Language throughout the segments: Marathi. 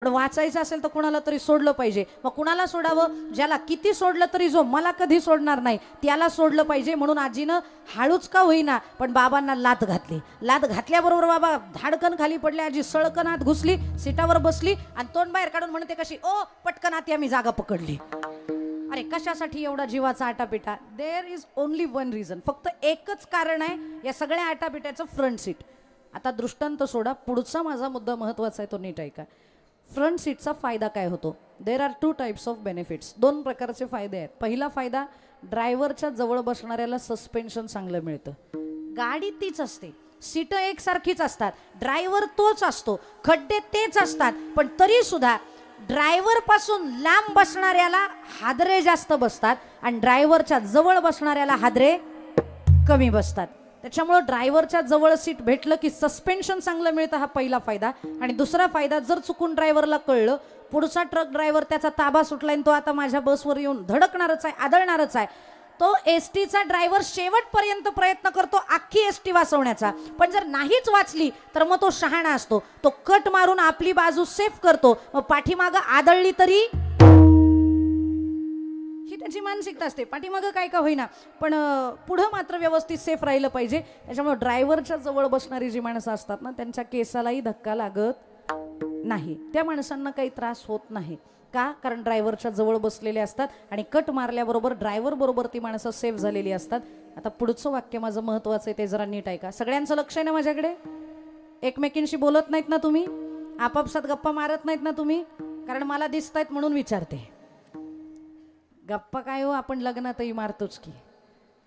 पण वाचायचं असेल तर कुणाला तरी सोडलं पाहिजे। मग कुणाला सोडावं? ज्याला किती सोडलं तरी जो मला कधी सोडणार नाही त्याला सोडलं पाहिजे। म्हणून आजीनं हळूच का होईना पण बाबांना लात घातली। लात घातल्याबरोबर बाबा धाडकन खाली पडले, आजी सळकन आत घुसली, सीटावर बसली आणि तोंड बाहेर काढून म्हणते कशी, ओ पटकन आत या, मी जागा पकडली। अरे कशासाठी एवढा जीवाचा आटापिटा? There is only one reason, फक्त एकच कारण आहे या सगळ्या आटापिटाचं, फ्रंट सीट। आता दृष्टांत सोडा, पुढचा माझा मुद्दा महत्त्वाचा आहे, तो नीट ऐका। फ्रंट सीटचा फायदा काय होतो? There are two types of benefits, दोन प्रकारचे फायदे आहेत। पहिला फायदा, ड्रायव्हरच्या जवळ बसणाऱ्याला सस्पेन्शन चांगलं मिळतं। गाडी तीच असते, सीट एकसारखीच असतात, ड्रायव्हर तोच असतो, खड्डे तेच असतात, पण तरी सुद्धा ड्रायव्हर पासून लांब बसणाऱ्याला हादरे जास्त बसतात आणि ड्रायव्हरच्या जवळ बसणाऱ्याला हादरे कमी बसतात। त्याच्यामुळे ड्रायव्हरच्या जवळ सीट भेटलं की सस्पेन्शन चांगलं मिळतं, हा पहिला फायदा। आणि दुसरा फायदा, जर चुकून ड्रायव्हरला कळलं पुढचा ट्रक ड्रायव्हर त्याचा ताबा सुटलाय आणि तो आता माझ्या बसवर येऊन धडकणारच आहे, आदळणारच आहे, तो एसटीचा ड्रायव्हर शेवटपर्यंत प्रयत्न करतो अख्खी एसटी वाचवण्याचा। पण जर नाहीच वाचली तर मग तो शहाणा असतो, तो कट मारून आपली बाजू सेफ करतो, मग पाठीमागं आदळली तरी, ही त्याची मानसिकता असते, पाठीमागं काय का होईना पण पुढं मात्र व्यवस्थित सेफ राहिलं पाहिजे। त्याच्यामुळे ड्रायव्हरच्या जवळ बसणारी जी माणसं असतात ना, त्यांच्या केसालाही धक्का लागत नाही, त्या माणसांना काही त्रास होत नाही। का? कारण ड्रायव्हरच्या जवळ बसलेले असतात आणि कट मारल्याबरोबर ड्रायव्हर बरोबर ती माणसं सेफ झालेली असतात। आता पुढचं वाक्य माझं महत्त्वाचं आहे, ते जरा नीट ऐका। सगळ्यांचं लक्ष आहे ना माझ्याकडे? एकमेकींशी बोलत नाहीत ना तुम्ही? आपापसात गप्पा मारत नाहीत ना तुम्ही? कारण मला दिसतायत म्हणून विचारते। गप्पा काय हो, आपण लग्नातही मारतोच की,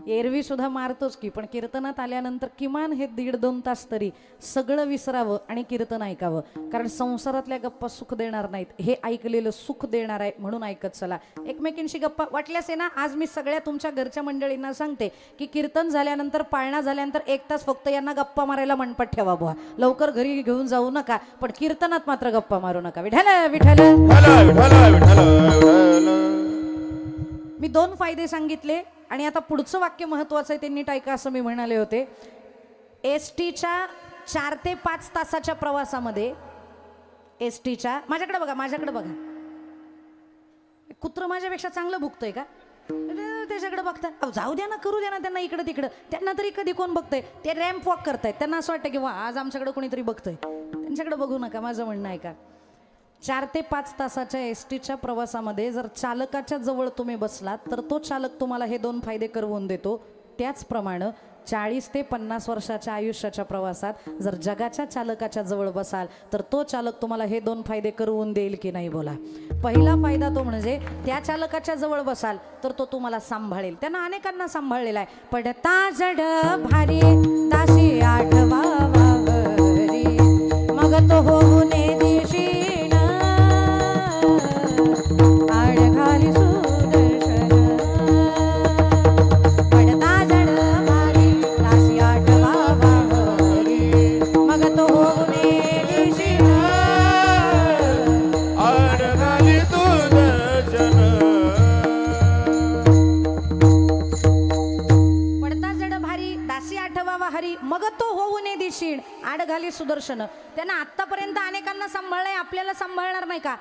एरवी सुद्धा मारतोच की, पण कीर्तनात आल्यानंतर किमान हे 1.5-2 तास तरी सगळं विसरावं आणि कीर्तन ऐकावं, कारण संसारातल्या गप्पा सुख देणार नाहीत, हे ऐकलेलं सुख देणार आहे, म्हणून ऐकत चला। एकमेकींशी गप्पा वाटल्यास आहे ना, आज मी सगळ्या तुमच्या घरच्या मंडळींना सांगते की कीर्तन झाल्यानंतर, पाळणा झाल्यानंतर 1 तास फक्त यांना गप्पा मारायला मनपट ठेवा बुवा, लवकर घरी घेऊन जाऊ नका, पण कीर्तनात मात्र गप्पा मारू नका। विठ्ठल विठ्ठल। मी 2 फायदे सांगितले आणि आता पुढचं वाक्य महत्त्वाचं आहे, ते नीट ऐका असं मी म्हणाले होते। एसटीच्या 4 ते 5 तासाच्या प्रवासामध्ये, एसटीच्या, माझ्याकडे बघा, माझ्याकडे बघा, कुत्र माझ्यापेक्षा चांगलं भुकतंय का? त्याच्याकडे बघतात, जाऊ द्या ना, करू द्या ना त्यांना इकडं तिकडं, त्यांना तरी कधी कोण बघतंय? ते रॅम्प वॉक करतायत, त्यांना असं वाटतं की वा आज आमच्याकडे कोणीतरी बघतंय, त्यांच्याकडे बघू नका, माझं म्हणणं आहे का। 4 ते 5 तासाच्या एसटीच्या प्रवासामध्ये जर चालकाच्या जवळ तुम्ही बसलात तर तो चालक तुम्हाला हे 2 फायदे करवून देतो। त्याचप्रमाणे 40 ते 50 वर्षाच्या आयुष्याच्या प्रवासात जर जगाच्या चालकाच्या जवळ बसाल तर तो चालक तुम्हाला हे 2 फायदे करवून देईल की नाही बोला? पहिला फायदा तो म्हणजे त्या चालकाच्या जवळ बसाल तर तो तुम्हाला सांभाळेल, त्यांना अनेकांना सांभाळलेला आहे। पडता जड भारी दासी आठवावा घरी, मग तो होऊन मग तो होऊ नये दिशीण आड घाली सुदर्शन। त्यांना आतापर्यंत अनेकांना सांभाळलंय, आपल्याला सांभाळणार नाही का?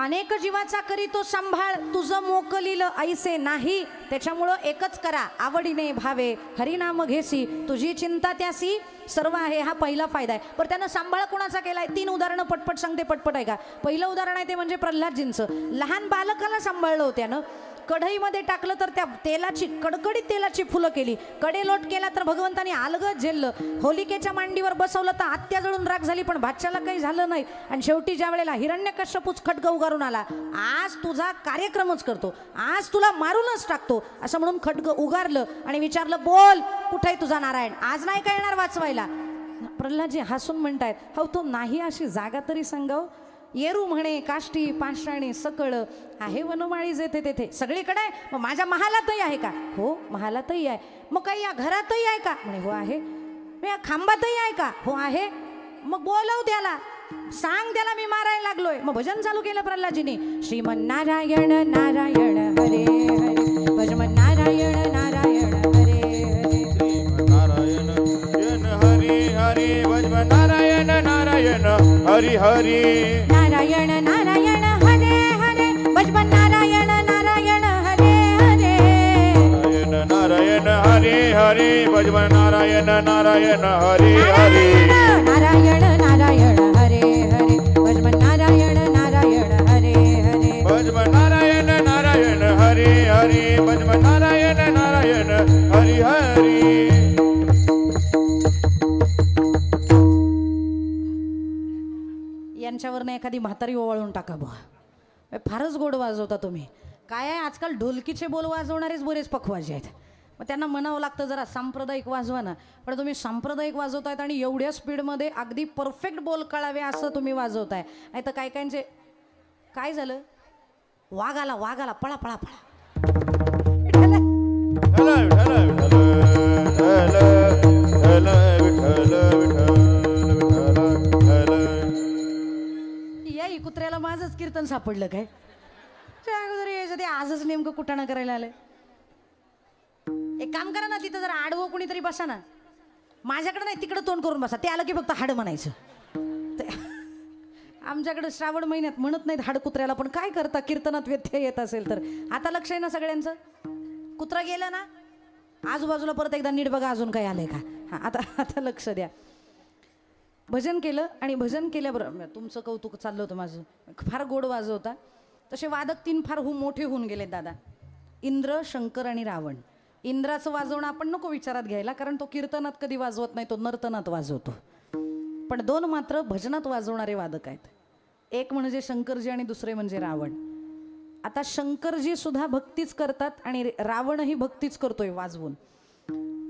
अनेक जीवाचा करी तो सांभाळ, तुझं मोकलीलं ऐसे नाही। त्याच्यामुळं एकच करा, आवडीने भावे हरिनाम घेसी, तुझी चिंता त्यासी सर्व आहे, हा पहिला फायदा आहे। पण त्यानं सांभाळ कुणाचा केलाय? 3 उदाहरणं पटपट सांगते, पटपट आहे का? पहिलं उदाहरण आहे ते म्हणजे प्रल्हादजींचं। लहान बालकाला सांभाळलं होतं त्यानं, कढईमध्ये टाकलं तर त्या तेलाची, कडकडीत तेलाची फुलं केली, कडेलोट केला तर भगवंतानी अलगद झेललं, होलिकेच्या मांडीवर बसवलं तर आत्या जळून राख झाली पण भाच्याला काही झालं नाही, आणि शेवटी ज्या वेळेला हिरण्यकश्यपूच खड्ग उगारून आला, आज तुझा कार्यक्रमच करतो, आज तुला मारूनच टाकतो असं म्हणून खड्ग उगारलं आणि विचारलं, बोल कुठे आहे तुझा नारायण, आज नाही काय येणार वाचवायला? प्रल्हादजी हसून म्हणतायत, हो तो नाही अशी जागा तरी सांगाव, येरू म्हणे काष्टी पाषाणी सकळ आहे वनमाळी जेथे तेथे, सगळीकडे आहे, मग माझ्या महालातही आहे का? हो महालातही आहे। मग काही या घरातही आहे का? म्हणे हो आहे। मग या खांबातही आहे का? हो आहे। मग बोलव त्याला, सांग त्याला मी मारायला लागलोय। मग भजन चालू केलं प्रल्हादजीने, श्रीमन नारायण नारायण हरे हरे, भजमन नारायण नारायण हरे हरे, नारायण हरे हरे, भजमन नारायण नारायण हरि हरि, नारायण भजमन नारायण नारायण हरे हरे नारायण नारायण हरे हरे भजमन नारायण नारायण हरे हरे भजमन नारायण नारायण हरे हरे भजमन नारायण नारायण हरि हरि. यांच्यावरनं एखादी म्हातारी ओवाळून टाका बुवा. फारच गोड वाजवता तुम्ही. काय आहे आजकाल ढोलकीचे बोल वाजवणारेच बरेच पखवाजे आहेत. मग त्यांना म्हणावं लागतं जरा सांप्रदायिक वाजवा ना. पण तुम्ही सांप्रदायिक वाजवतायत आणि एवढ्या स्पीडमध्ये अगदी परफेक्ट बोल कळावे असं तुम्ही वाजवताय. नाही तर काही काहींचे काय झालं वाघ आला पळा पळा पळा. या कुत्र्याला माझंच कीर्तन सापडलं काय. ते आजच नेमकं कुटाणा करायला आलंय. एक काम करा ना तिथं जरा आडवं कुणीतरी बसा ना. माझ्याकडे नाही तिकडे तोंड करून बसा. ते आलं की फक्त हाड म्हणायचं. आमच्याकडे श्रावण महिन्यात म्हणत नाहीत हाड कुत्र्याला. पण काय करता कीर्तनात व्यत्यय येत असेल तर. आता लक्ष आहे ना सगळ्यांचं. कुत्रा गेला ना आजूबाजूला परत एकदा नीट बघा अजून काही आलंय का. हा आता लक्ष द्या. भजन केलं आणि भजन केल्याबरोबर तुमचं कौतुक चाललं होतं माझं. फार गोड वाजवता. तसे वादक तीन फार मोठे होऊन गेलेत दादा. इंद्र शंकर आणि रावण. इंद्राचं वाजवणं आपण नको विचारात घ्यायला कारण तो कीर्तनात कधी वाजवत नाही. तो नर्तनात वाजवतो. पण दोन मात्र भजनात वाजवणारे वादक आहेत. एक म्हणजे शंकरजी आणि दुसरे म्हणजे रावण. आता शंकरजी सुद्धा भक्तीच करतात आणि रावणही भक्तीच करतोय वाजवून.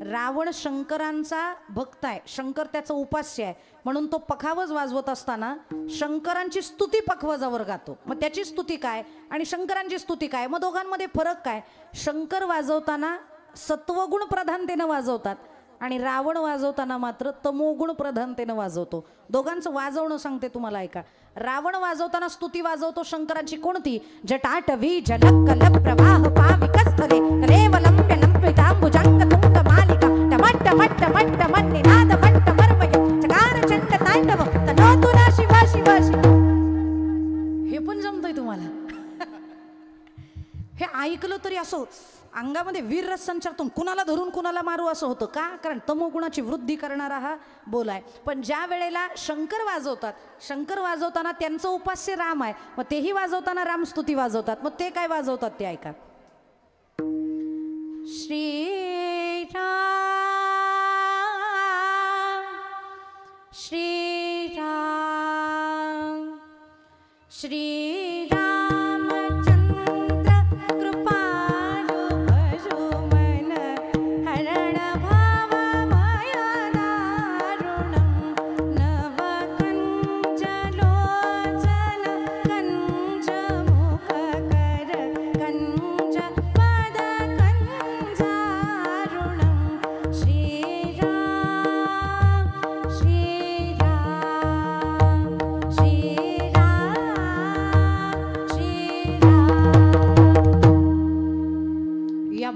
रावण शंकरांचा भक्त आहे. शंकर त्याचं उपास्य आहे म्हणून तो पखावज वाजवत असताना शंकरांची स्तुती पखवाजावर गातो. मग त्याची स्तुती काय आणि शंकरांची स्तुती काय. मग दोघांमध्ये फरक काय. शंकर वाजवताना सत्वगुण प्रधानतेनं वाजवतात आणि रावण वाजवताना मात्र तमोगुण प्रधानतेनं वाजवतो. दोघांचं वाजवणं सांगते तुम्हाला ऐका. रावण वाजवताना स्तुती वाजवतो शंकरांची कोणती. जटाटवी जलक कल प्रवाह पाविकस्थले रेवलंब्य लंबितांबुजांग तुंग मालिका टमट्ट मट्ट मट्ट मन्निनाद मट्ट मर्वय चकार चंड तांडव तनोतुना शिवा शिवा शिवा. हे पण जमतंय तुम्हाला. हे ऐकलं तरी असं अंगामध्ये वीर रस संचारतो. कुणाला धरून कुणाला मारू असं होतं का. कारण तमोगुणाची वृद्धी करणारा हा बोल आहे. पण ज्या वेळेला शंकर वाजवतात शंकर वाजवताना त्यांचं उपास्य राम आहे. मग तेही वाजवताना रामस्तुती वाजवतात. मग ते काय वाजवतात ते ऐका. श्रीराम श्रीराम श्रीराम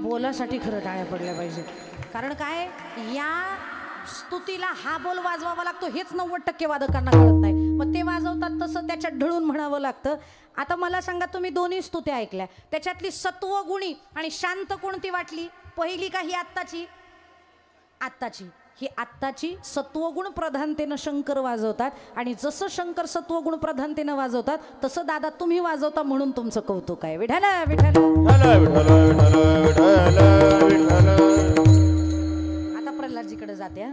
बोलासाठी खरं टाळ्या पडल्या पाहिजे. कारण काय या स्तुतीला हा बोल वाजवावा लागतो हेच 90% वादकांना कळत नाही. मग ते वाजवतात तसं त्याच्यात ढळून म्हणावं लागतं. आता मला सांगा तुम्ही दोन्ही स्तुत्या ऐकल्या त्याच्यातली सत्वगुणी आणि शांत कोणती वाटली. पहिली का ही आत्ताची. आत्ताची ही आत्ताची सत्वगुण प्रधानतेनं शंकर वाजवतात आणि जसं शंकर सत्वगुण प्रधानतेनं वाजवतात तसं दादा तुम्ही वाजवता म्हणून तुमचं कौतुक आहे. विठ्ठल विठ्ठल. आता प्रल्हादजीकडे जाते.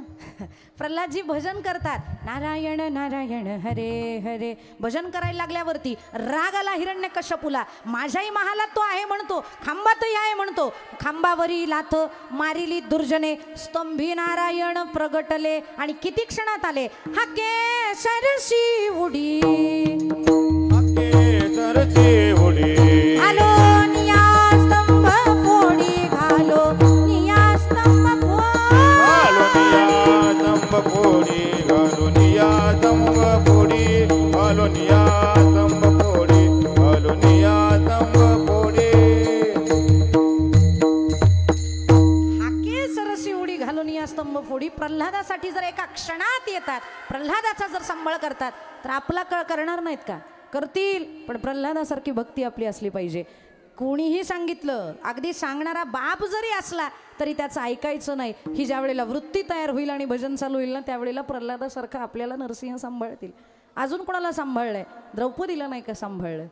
प्रल्हादजी भजन करतात. नारायण नारायण हरे हरे. भजन करायला लागल्यावरती राग आला हिरण्यकश्यपूला. माझ्याही महालात तो आहे म्हणतो. खांबातही आहे म्हणतो. खांबावरी लाथ मारिली दुर्जने स्तंभी नारायण प्रगटले आणि किती क्षणात आले. हाके सरसी उडी आलो निया स्तंभ फोडी घालो निया स्तंभ फोडी घालुनिया स्तंभ फोडी घालुनिया स्तंभ फोडी घालुनिया स्तंभ फोडी. हाके सरसी उडी घालून या स्तंभ फोडी. प्रल्हादासाठी जर एका क्षणात येतात प्रल्हादाचा जर सांभाळ करतात तर आपला करणार नाहीत का. करतील पण प्रल्हादासारखी भक्ती आपली असली पाहिजे. कोणीही सांगितलं, अगदी सांगणारा बाप जरी असला तरी त्याचं ऐकायचं नाही. ही ज्या वेळेला वृत्ती तयार होईल आणि भजन चालू होईल ना, त्यावेळेला प्रल्हादासारखं आपल्याला नरसिंह सांभाळतील. अजून कोणाला सांभाळलंय? द्रौपदीला नाही का सांभाळलं?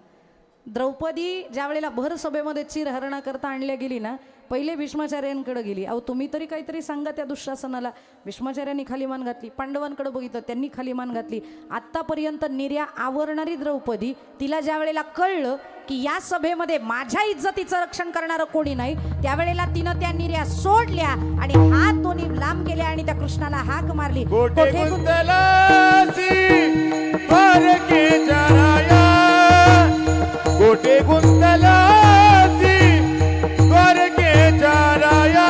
द्रौपदी ज्या वेळेला भर सभेमध्ये चिरहरणा करता आणल्या गेली ना, पहिले भीष्माचार्यांकडे गेली. अहो तुम्ही तरी काहीतरी सांगा त्या दुःशासनाला. भीष्माचार्यांनी खाली मान घातली, पांडवांकडे बघितलं, त्यांनी खाली मान घातली. आत्तापर्यंत निर्या आवरणारी द्रौपदी, तिला ज्या वेळेला कळलं की या सभेमध्ये माझ्या इज्जतीचं रक्षण करणारं कोणी नाही, त्यावेळेला तिनं त्या निर्या सोडल्या आणि हात दोन्ही लांब केले आणि त्या कृष्णाला हाक मारली. कोठे गुंतलासी द्वारकेच्या राया, कोठे गुंतलासी द्वारकेच्या राया,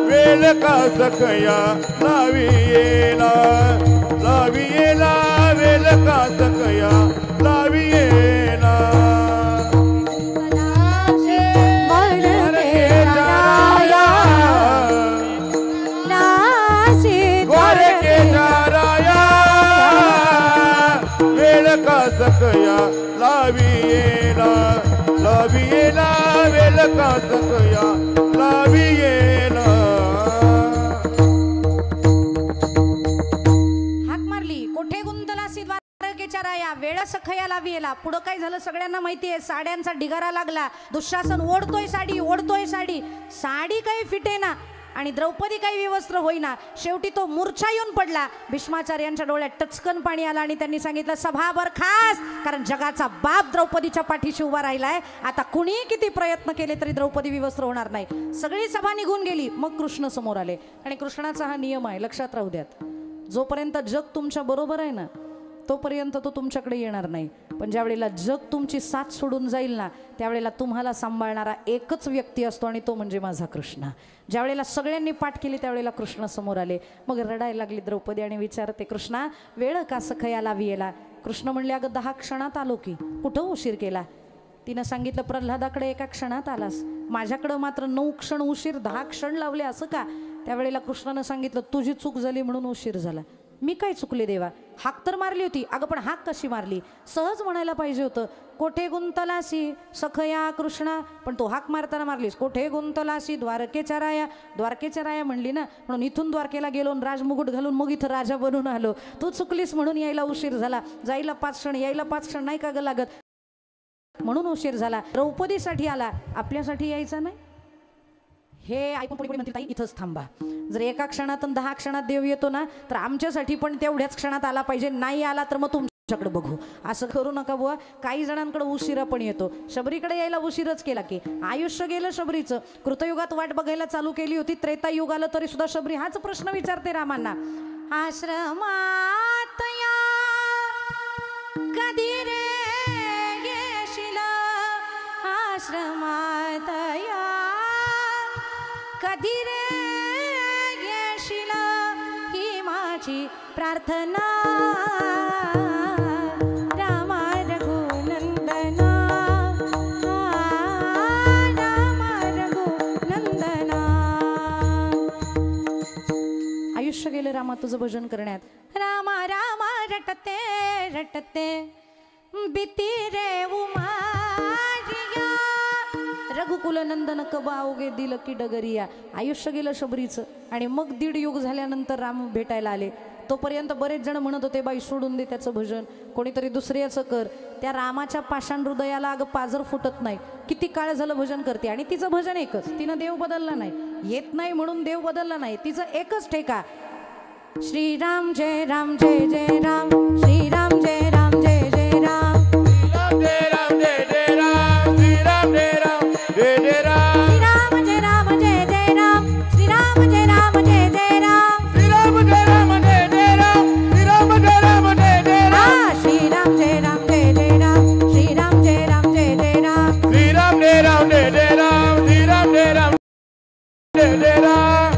वेल का सखया लावी येला, लावी येला, वेल का सखया लावी येला. द्वारकेच्या राया, द्वारकेच्या राया, वेल का सखया लावी येला, लावी येला, वेल का सखया लावी येला. हाक मारली, कोठे गुंतलासी द्वारकेच्या राया, वेळ सखया लावी येला. पुढं काय झालं सगळ्यांना माहिती आहे. साड्यांचा ढिगारा लागला. दुःशासन ओढतोय साडी, ओढतोय साडी, साडी काही फिटेना आणि द्रौपदी काही विवस्त्र होईना. शेवटी तो मूर्छा येऊन पडला. भीष्माचार्यांच्या डोळ्यात टचकन पाणी आलं आणि त्यांनी सांगितलं, सभाभर खास, कारण जगाचा बाप द्रौपदीच्या पाठीशी उभा राहिलाय. आता कुणी किती प्रयत्न केले तरी द्रौपदी विवस्त्र होणार नाही. सगळी सभा निघून गेली. मग कृष्ण समोर आले आणि कृष्णाचा हा नियम आहे, लक्षात राहू द्यात. जोपर्यंत जग तुमच्या बरोबर आहे ना, तोपर्यंत तो तुमच्याकडे येणार नाही. पण ज्या वेळेला जग तुमची साथ सोडून जाईल ना, त्यावेळेला तुम्हाला सांभाळणारा एकच व्यक्ती असतो आणि तो म्हणजे माझा कृष्ण. ज्या वेळेला सगळ्यांनी पाठ केली त्यावेळेला कृष्ण समोर आले. मग रडायला लागली द्रौपदी आणि विचारते, कृष्णा वेळ का सखया लावी येला? कृष्ण म्हणले, अगं 10 क्षणात आलो की, कुठं उशीर केला? तिनं सांगितलं, प्रल्हादाकडे 1 क्षणात आलास, माझ्याकडं मात्र 9 क्षण उशीर, 10 क्षण लावले, असं का? त्यावेळेला कृष्णानं सांगितलं, तुझी चूक झाली म्हणून उशीर झाला. मी काय चुकले देवा? हाक तर मारली होती. अगं पण हाक कशी मारली? सहज म्हणायला पाहिजे होतं, कोठे गुंतलासी सखया कृष्णा, पण तो हाक मारताना मारलीस, कोठे गुंतलासी द्वारकेच्या राया. द्वारकेच्या राया म्हणली ना, म्हणून इथून द्वारकेला गेलो, राजमुकुट घालून मग इथं राजा बनून आलो. तू चुकलीस म्हणून यायला उशीर झाला. जायला 5 क्षण, यायला 5 क्षण नाही का ग लागत, म्हणून उशीर झाला. द्रौपदीसाठी आला, आपल्यासाठी यायचा नाही. हे ऐकून पुढे म्हणतील, ताई इथंच थांबा. जर 1 क्षणात 10 क्षणात देव येतो ना, तर आमच्यासाठी पण तेवढ्याच क्षणात आला पाहिजे. नाही आला तर मग तुमच्याकडे बघू. असं करू नका बुवा. काही जणांकडे उशिरा पण येतो. शबरीकडे यायला उशीरच केला की आयुष्य गेलं शबरीचं. कृतयुगात वाट बघायला चालू केली होती, त्रेतायुग आलं तरी सुद्धा शबरी हाच प्रश्न विचारते रामांना, आश्रमात या कधी रे येशील, आश्रमात या कधी रे येशील, ही माझी प्रार्थना. रामा रघुनंदना, रामा रघुनंदना. आयुष्य गेलं रामा तुझं भजन करण्यात. रामा रामा रटते रटते बिती रे उमारिया, रघुकुल नंदन कबावगे दिल की डगरिया. आयुष्य गेलं शबरीचं आणि मग 1.5 युग झाल्यानंतर राम भेटायला आले. तोपर्यंत बरेच जण म्हणत होते, बाई सोडून दे त्याचं भजन, कोणीतरी दुसऱ्याचं कर. त्या रामाच्या पाषाण हृदयाला अगं पाजर फुटत नाही. किती काळ झालं भजन करते आणि तिचं भजन एकच. तिनं देव बदलला नाही, येत नाही म्हणून देव बदलला नाही. तिचं एकच ठेका, श्रीराम जय राम जय जय राम, श्रीराम जय राम जय जय राम, श्रीराम जय राम जय जय राम, श्रीराम जय राम जय जय राम, श्रीराम जय राम जय जय राम, श्रीराम जय राम जय जय राम, श्रीराम जय राम जय जय राम, श्रीराम जय राम जय जय राम, श्रीराम जय राम जय जय राम, श्रीराम जय राम जय जय राम, श्रीराम जय राम जय जय राम, श्रीराम जय राम जय जय राम.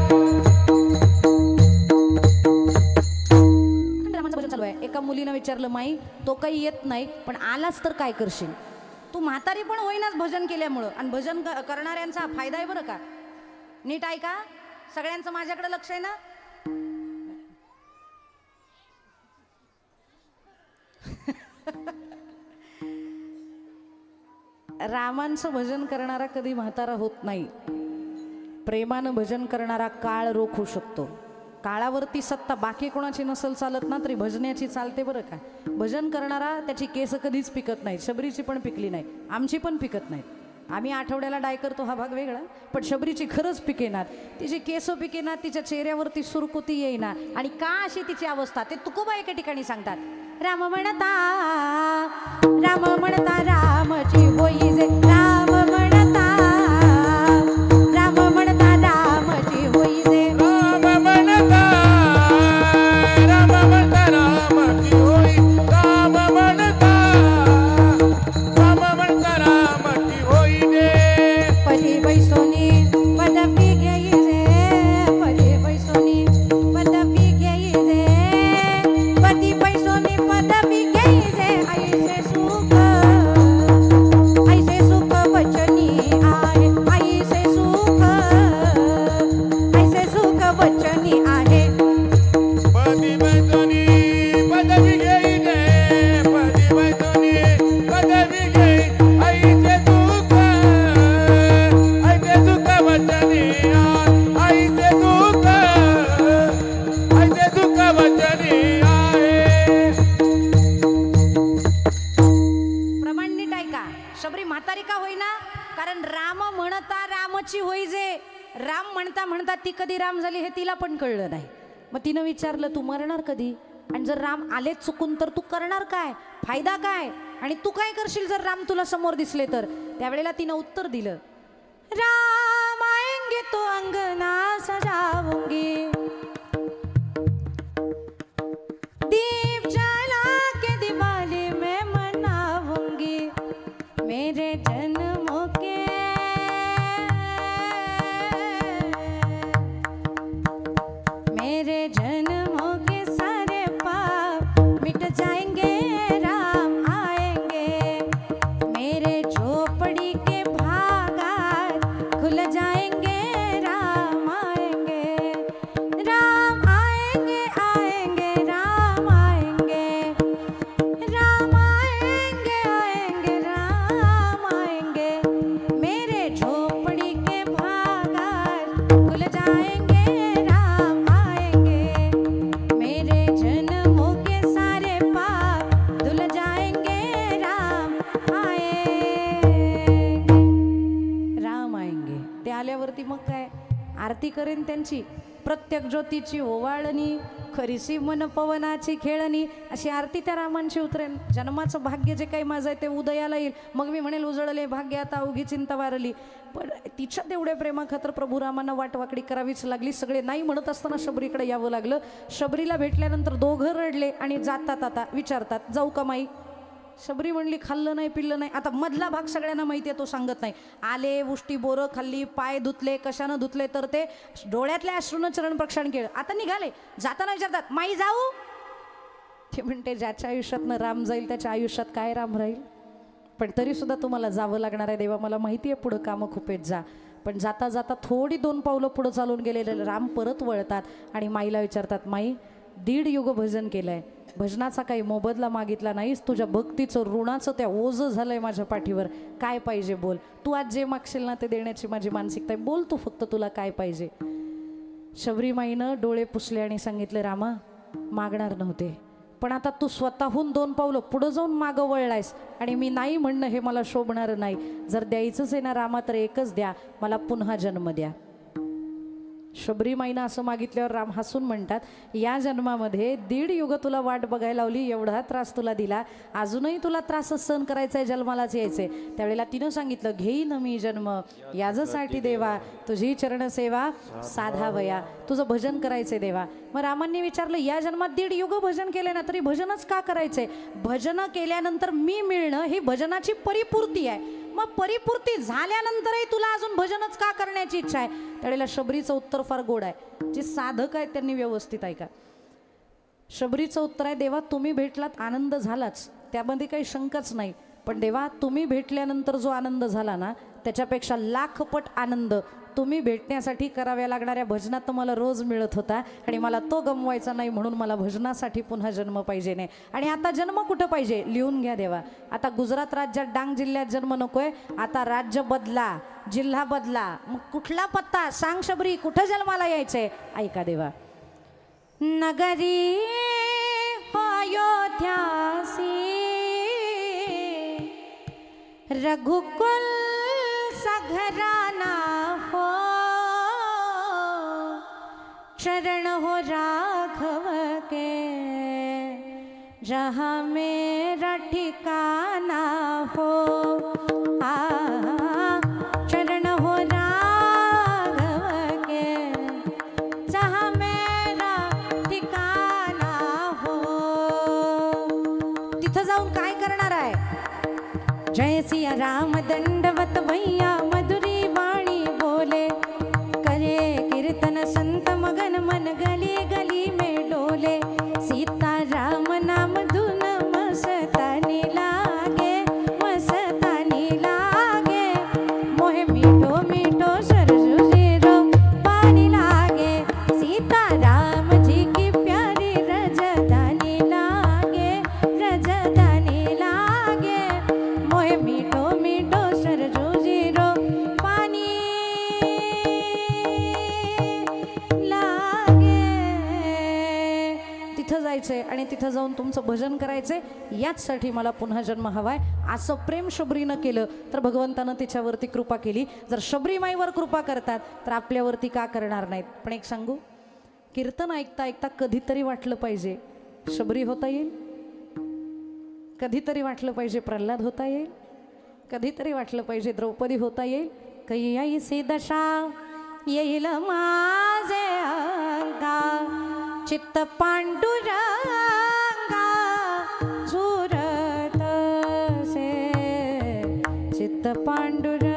रामाचं भजन चालू आहे. एका मुलीनं विचारलं, माई तो काही येत नाही, पण आलाच तर काय करशील? तू म्हातारी पण होईनाच भजन केल्यामुळं, आणि भजन करणाऱ्यांचा फायदा आहे बरं का. नीट ऐका, सगळ्यांचं माझ्याकडे लक्ष आहे ना. रामांचं भजन करणारा कधी म्हातारा होत नाही. प्रेमानं भजन करणारा काळ रोखू शकतो. काळावरती सत्ता बाकी कोणाची नसल चालत ना तरी भजनाची चालते बरं का. भजन करणारा त्याची केस कधीच पिकत नाही. शबरीची पण पिकली नाही, आमची पण पिकत नाही. आम्ही आठवड्याला डाय करतो हा भाग वेगळा, पण शबरीची खरंच पिकेनात. तिची केस पिकेनात, तिच्या चेहऱ्यावरती सुरकुती येईना. आणि का अशी तिची अवस्था ते तुकोबा एका ठिकाणी सांगतात. राम म्हणता रामची होई जे, राम म्हणता रामची होई जे, राम म्हणता रामची होई, राम म्हणता रामची होई दे. परी बैसोनी पदवी घेई जे, परी बैसोनी पदवी घेई जे, पती बैसोनी पदवी घेई जे. ऐसे सुख वचनी आहे, ऐसे सुख वचनी आहे. पदी बैसोनी पदवी घेई दे, पदी बैसोनी पदवी घेई, ऐसे सुख वचनी आहे, ऐसे सुख वचनी आहे. प्रमाण नीट ऐका. शबरी म्हातारी का होईना? कारण राम म्हणता रामची होई जे. राम म्हणता म्हणता ती कधी राम झाली हे तिला पण कळलं नाही. मग तिनं विचारलं तू मरणार कधी? आणि जर राम आले चुकून तर तू करणार काय? फायदा काय? आणि तू काय करशील जर राम तुला समोर दिसले तर? त्यावेळेला तिनं उत्तर दिलं, राम आएंगे तो अंगना सजाऊंगी, दीप जला के दिवाली में मनाऊंगी, मेरे जन्मों के सारे पाप मिट जाएंगे, राम आएंगे, मेरे झोपड़ी के भागार खुल जाएंगे, राम आएंगे, राम आएंगे, आएंगे, राम आएंगे, राम आएंगे, आएंगे, राम आएंगे, मेरे झोपड़ी के भागार खुल जाएंगे, राम आएंगे, मेरे जन्मों के सारे पाप धुल जाएंगे, राम आएंगे, राम आएंगे. ते आल्यावरती मग काय आरती करेन त्यांची. प्रत्येक ज्योतीची ओवाळणी, खरीसी मन पवनाची खेळणी, अशी आरती त्या रामांची उतरेन. जन्माचं भाग्य जे काही माझं आहे ते उदयाला येईल. मग मी म्हणेल उजळले भाग्य आता उगी चिंता वारली. पण तिच्या तेवढ्या प्रेमाखातर प्रभू रामांना वाटवाकडी करावीच लागली. सगळे नाही म्हणत असताना शबरीकडे यावं लागलं. शबरीला भेटल्यानंतर दोघं रडले आणि जातात. आता विचारतात जाऊ का माई? शबरी म्हणली खाल्लं नाही पिल्लं नाही. आता मधला भाग सगळ्यांना माहिती आहे, तो सांगत नाही. आले, उष्टी बोरं खाल्ली, पाय धुतले, कशानं धुतले तर ते डोळ्यातल्या अश्रूनं चरण प्रक्षालन केलं. आता निघाले, जाताना विचारतात माई जाऊ? ते म्हणते ज्याच्या आयुष्यातनं राम जाईल त्याच्या आयुष्यात काय राम राहील. पण तरी सुद्धा तुम्हाला जावं लागणार आहे देवा, मला माहिती आहे पुढं कामं खूप आहेत, जा. पण जाता जाता थोडी 2 पावलं पुढं चालून गेलेले राम परत वळतात आणि माईला विचारतात, माई 1.5 युग भजन केलंय, भजनाचा काही मोबदला मागितला नाहीस, तुझ्या भक्तीचं ऋणाचं त्या ओझं झालंय माझ्या पाठीवर, काय पाहिजे बोल. तू आज जे मागशील ना ते देण्याची माझी मानसिकता आहे, बोल तू फक्त तुला काय पाहिजे. शबरीमाईनं डोळे पुसले आणि सांगितले, रामा मागणार नव्हते, पण आता तू स्वतःहून 2 पावलं पुढं जाऊन मागं वळलायस आणि मी नाही म्हणणं हे मला शोभणार नाही. जर द्यायचंच आहे ना रामा तर एकच द्या, मला पुन्हा जन्म द्या. शबरीमाईनं असं मागितल्यावर राम हसून म्हणतात, या जन्मामध्ये 1.5 युग तुला वाट बघायला लावली, एवढा त्रास तुला दिला, अजूनही तुला त्रास सहन करायचा आहे, जन्मालाच यायचे. त्यावेळेला तिनं सांगितलं, घेईन मी जन्म याजसाठी देवा, तुझी चरणसेवा साधावया, तुझं भजन करायचंय देवा. मग रामांनी विचारलं, या जन्मात 1.5 युग भजन केले ना तरी भजनच का करायचंय? भजन केल्यानंतर मी मिळणं ही भजनाची परिपूर्ती आहे. मग परिपूर्ती झाल्यानंतरही तुला अजून भजनच का करण्याची इच्छा आहे? त्यावेळेला शबरीचं उत्तर फार गोड आहे. जे साधक आहेत त्यांनी व्यवस्थित ऐका. शबरीचं उत्तर आहे, देवा तुम्ही भेटलात आनंद झालाच, त्यामध्ये काही शंकाच नाही, पण देवा तुम्ही भेटल्यानंतर जो आनंद झाला ना त्याच्यापेक्षा लाखपट आनंद तुम्ही भेटण्यासाठी कराव्या लागणाऱ्या भजनात तर मला रोज मिळत होता आणि मला तो गमवायचा नाही, म्हणून मला भजनासाठी पुन्हा जन्म पाहिजे नाही. आणि आता जन्म कुठं पाहिजे लिहून घ्या देवा. आता गुजरात राज्यात डांग जिल्ह्यात जन्म नकोय, आता राज्य बदला, जिल्हा बदला, मग कुठला पत्ता सांग शबरी, कुठं जन्माला यायचंय ऐका देवा. नगरी अयोध्यासी रघुकुल सघराना हो, चरण हो राघव के जहाँ मेरा ठिकाना हो. चरण हो राघव के जहाँ मेरा ठिकाना हो. तिथं जाऊन काय करणार आहे? जय सिया राम दंडवत भैया मधुरी वाणी बोले, करे कीर्तन संत मगन मन गली गली में डोले. सीता राम नाम धुन मस्तानी लागे, मस्तानी लागे, मोहे मीठो मीठो सरजुजीरो पानी लागे. सीता राम जी की प्यारी रजदानी लागे, रजदानी लागे, मोहे मीठो मीठो सरजुजीरो पानी लागे. तिथं जायचंय आणि तिथं जाऊन तुमचं भजन करायचंय. याचसाठी मला पुन्हा जन्म हवाय. असं प्रेम शबरीनं केलं तर भगवंतानं तिच्यावरती कृपा केली. जर शबरीमाईवर कृपा करतात तर आपल्यावरती का करणार नाहीत? पण एक सांगू, कीर्तन ऐकता ऐकता कधीतरी वाटलं पाहिजे शबरी होता येईल, कधीतरी वाटलं पाहिजे प्रल्हाद होता येईल, कधीतरी वाटलं पाहिजे द्रौपदी होता येईल. कैयसी दशा येईल माझे अंगा, चित्त पांडुरंगा झुरत से, चित्त पांडुरंगा.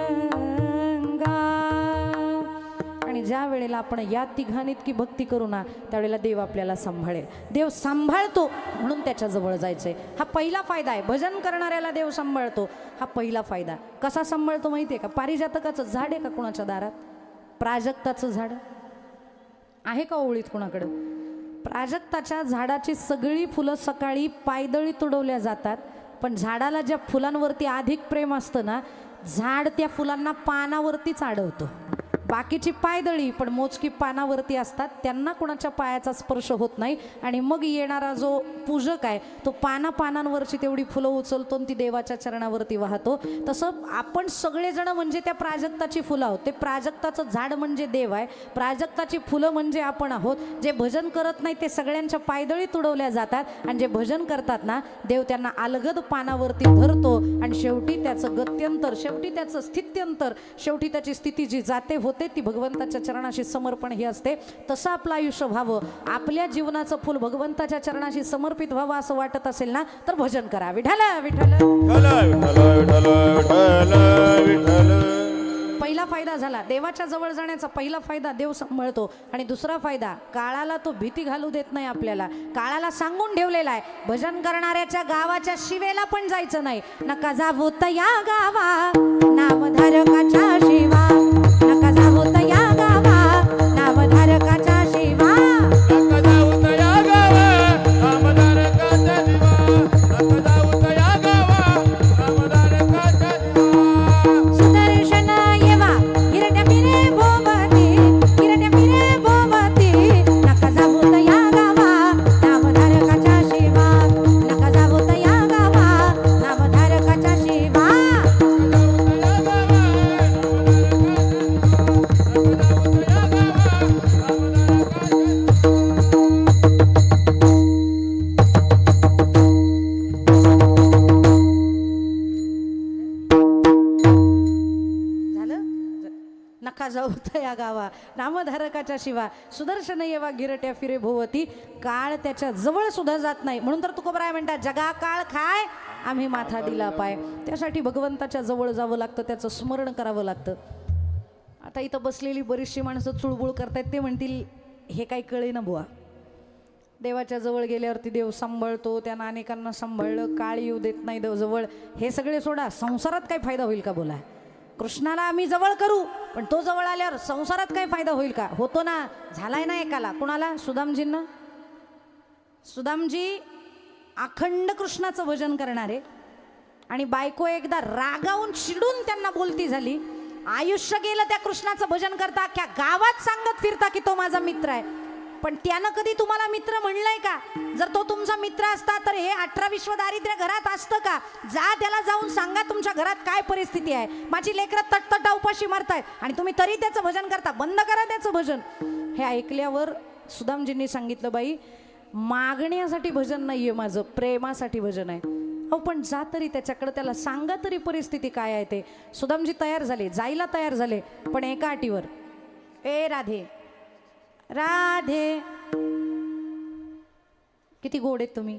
आणि ज्या वेळेला आपण या तिघांनी इतकी भक्ती करू ना, त्यावेळेला देव आपल्याला सांभाळेल. देव सांभाळतो म्हणून त्याच्या जवळ जायचंय. हा पहिला फायदा आहे. भजन करणाऱ्याला देव सांभाळतो, हा पहिला फायदा. कसा सांभाळतो माहिती आहे का? पारिजातकाचं झाड आहे का कुणाच्या दारात? प्राजक्ताचं झाड आहे का ओळीत कुणाकडं? प्राजक्ताच्या झाडाची सगळी फुलं सकाळी पायदळी तुडवल्या जातात, पण झाडाला ज्या फुलांवरती अधिक प्रेम असतं ना, झाड त्या फुलांना पानावरतीच अडवतं. बाकीची पायदळी पण मोजकी पानावरती असतात, त्यांना कुणाच्या पायाचा स्पर्श होत नाही. आणि मग येणारा जो पूजक आहे तो पानांवरची तेवढी फुलं उचलतो आणि ती देवाच्या चरणावरती वाहतो. तसं आपण सगळेजण म्हणजे त्या प्राजक्ताची फुलं आहोत. ते प्राजक्ताचं झाड म्हणजे देव आहे, प्राजक्ताची फुलं म्हणजे आपण आहोत. जे भजन करत नाही ते सगळ्यांच्या पायदळी तुडवल्या जातात, आणि जे भजन करतात ना, देव त्यांना अलगद पानावरती धरतो. आणि शेवटी त्याचं गत्यंतर, शेवटी त्याचं स्थित्यंतर, शेवटी त्याची स्थिती जी जाते होते ती भगवंताच्या चरणाशी समर्पण ही असते. तसं आपलं आयुष्य व्हावं, आपल्या जीवनाचं फुल भगवंताच्या चरणाशी समर्पित व्हावं असं वाटत असेल ना, तर भजन करा. विठ्ठल विठ्ठल पहिला फायदा झाला. देवाच्या जवळ जाण्याचा पहिला फायदा, देव सांभाळतो. आणि दुसरा फायदा, काळाला तो भीती घालू देत नाही आपल्याला. काळाला सांगून ठेवलेला आहे, भजन करणाऱ्याच्या गावाच्या शिवेला पण जायचं नाही. नका जावो या गावा नामधारकाच्या शिवा, नका जावो या गावा नामधारकाच्या शिवा, नका जाऊ तया गावा नामधारकाच्या शिवा, नका जाऊ तया गावा नामधारकाच्या शिवा. सुदर्शन येवा हिरण्या फिरे भोवती, हिरण्या फिरे भोवती, नका जावो या गावा नामधारकाच्या शिवा, नका जावो या गावा नामधारकाच्या शिवा. नका जाऊ या गावा नामधारकाच्या शिवा, सुदर्शन येवा गिरट्या फिरे भोवती. काळ त्याच्या जवळ सुद्धा जात नाही, म्हणून तर तुकोबराय म्हणतात, जगा काळ खाय आम्ही माथा दिला पाय. त्यासाठी भगवंताच्या जवळ जावं लागतं, त्याचं स्मरण करावं लागतं. आता इथं बसलेली बरीचशी माणसं चुळबुळ करतायत, ते म्हणतील हे काही कळे ना बुवा. देवाच्या जवळ गेल्यावरती देव सांभाळतो, त्यानं अनेकांना सांभाळलं, काळ येऊ देत नाही देव जवळ. हे सगळे सोडा, संसारात काय फायदा होईल का बोला? कृष्णाला आम्ही जवळ करू, पण तो जवळ आल्यावर संसारात काय फायदा होईल का? होतो ना, झालाय ना एकाला. कुणाला? सुदामजींना. सुदामजी अखंड कृष्णाचं भजन करणारे आणि बायको एकदा रागावून चिडून त्यांना बोलती झाली. आयुष्य गेलं त्या कृष्णाचं भजन करता, अख्ख्या गावात सांगत फिरता की तो माझा मित्र आहे, पण त्यानं कधी तुम्हाला मित्र म्हणलंय का? जर तो तुमचा मित्र असता तर हे 18 विश्व दारिद्र्य घरात असतं का? जा त्याला जाऊन सांगा तुमच्या घरात काय परिस्थिती आहे, माझी लेकरं तटतटा उपाशी मारतायत आणि तुम्ही तरी त्याचं भजन करता, बंद करा त्याचं भजन. हे ऐकल्यावर सुदामजींनी सांगितलं, बाई मागण्यासाठी भजन नाहीये माझं, प्रेमासाठी भजन आहे. अहो पण जा तरी त्याच्याकडे, त्याला सांगा तरी परिस्थिती काय आहे ते. सुदामजी तयार झाले, जायला तयार झाले, पण एका अटीवर. ए राधे, राधे, किती गोड आहेत तुम्ही,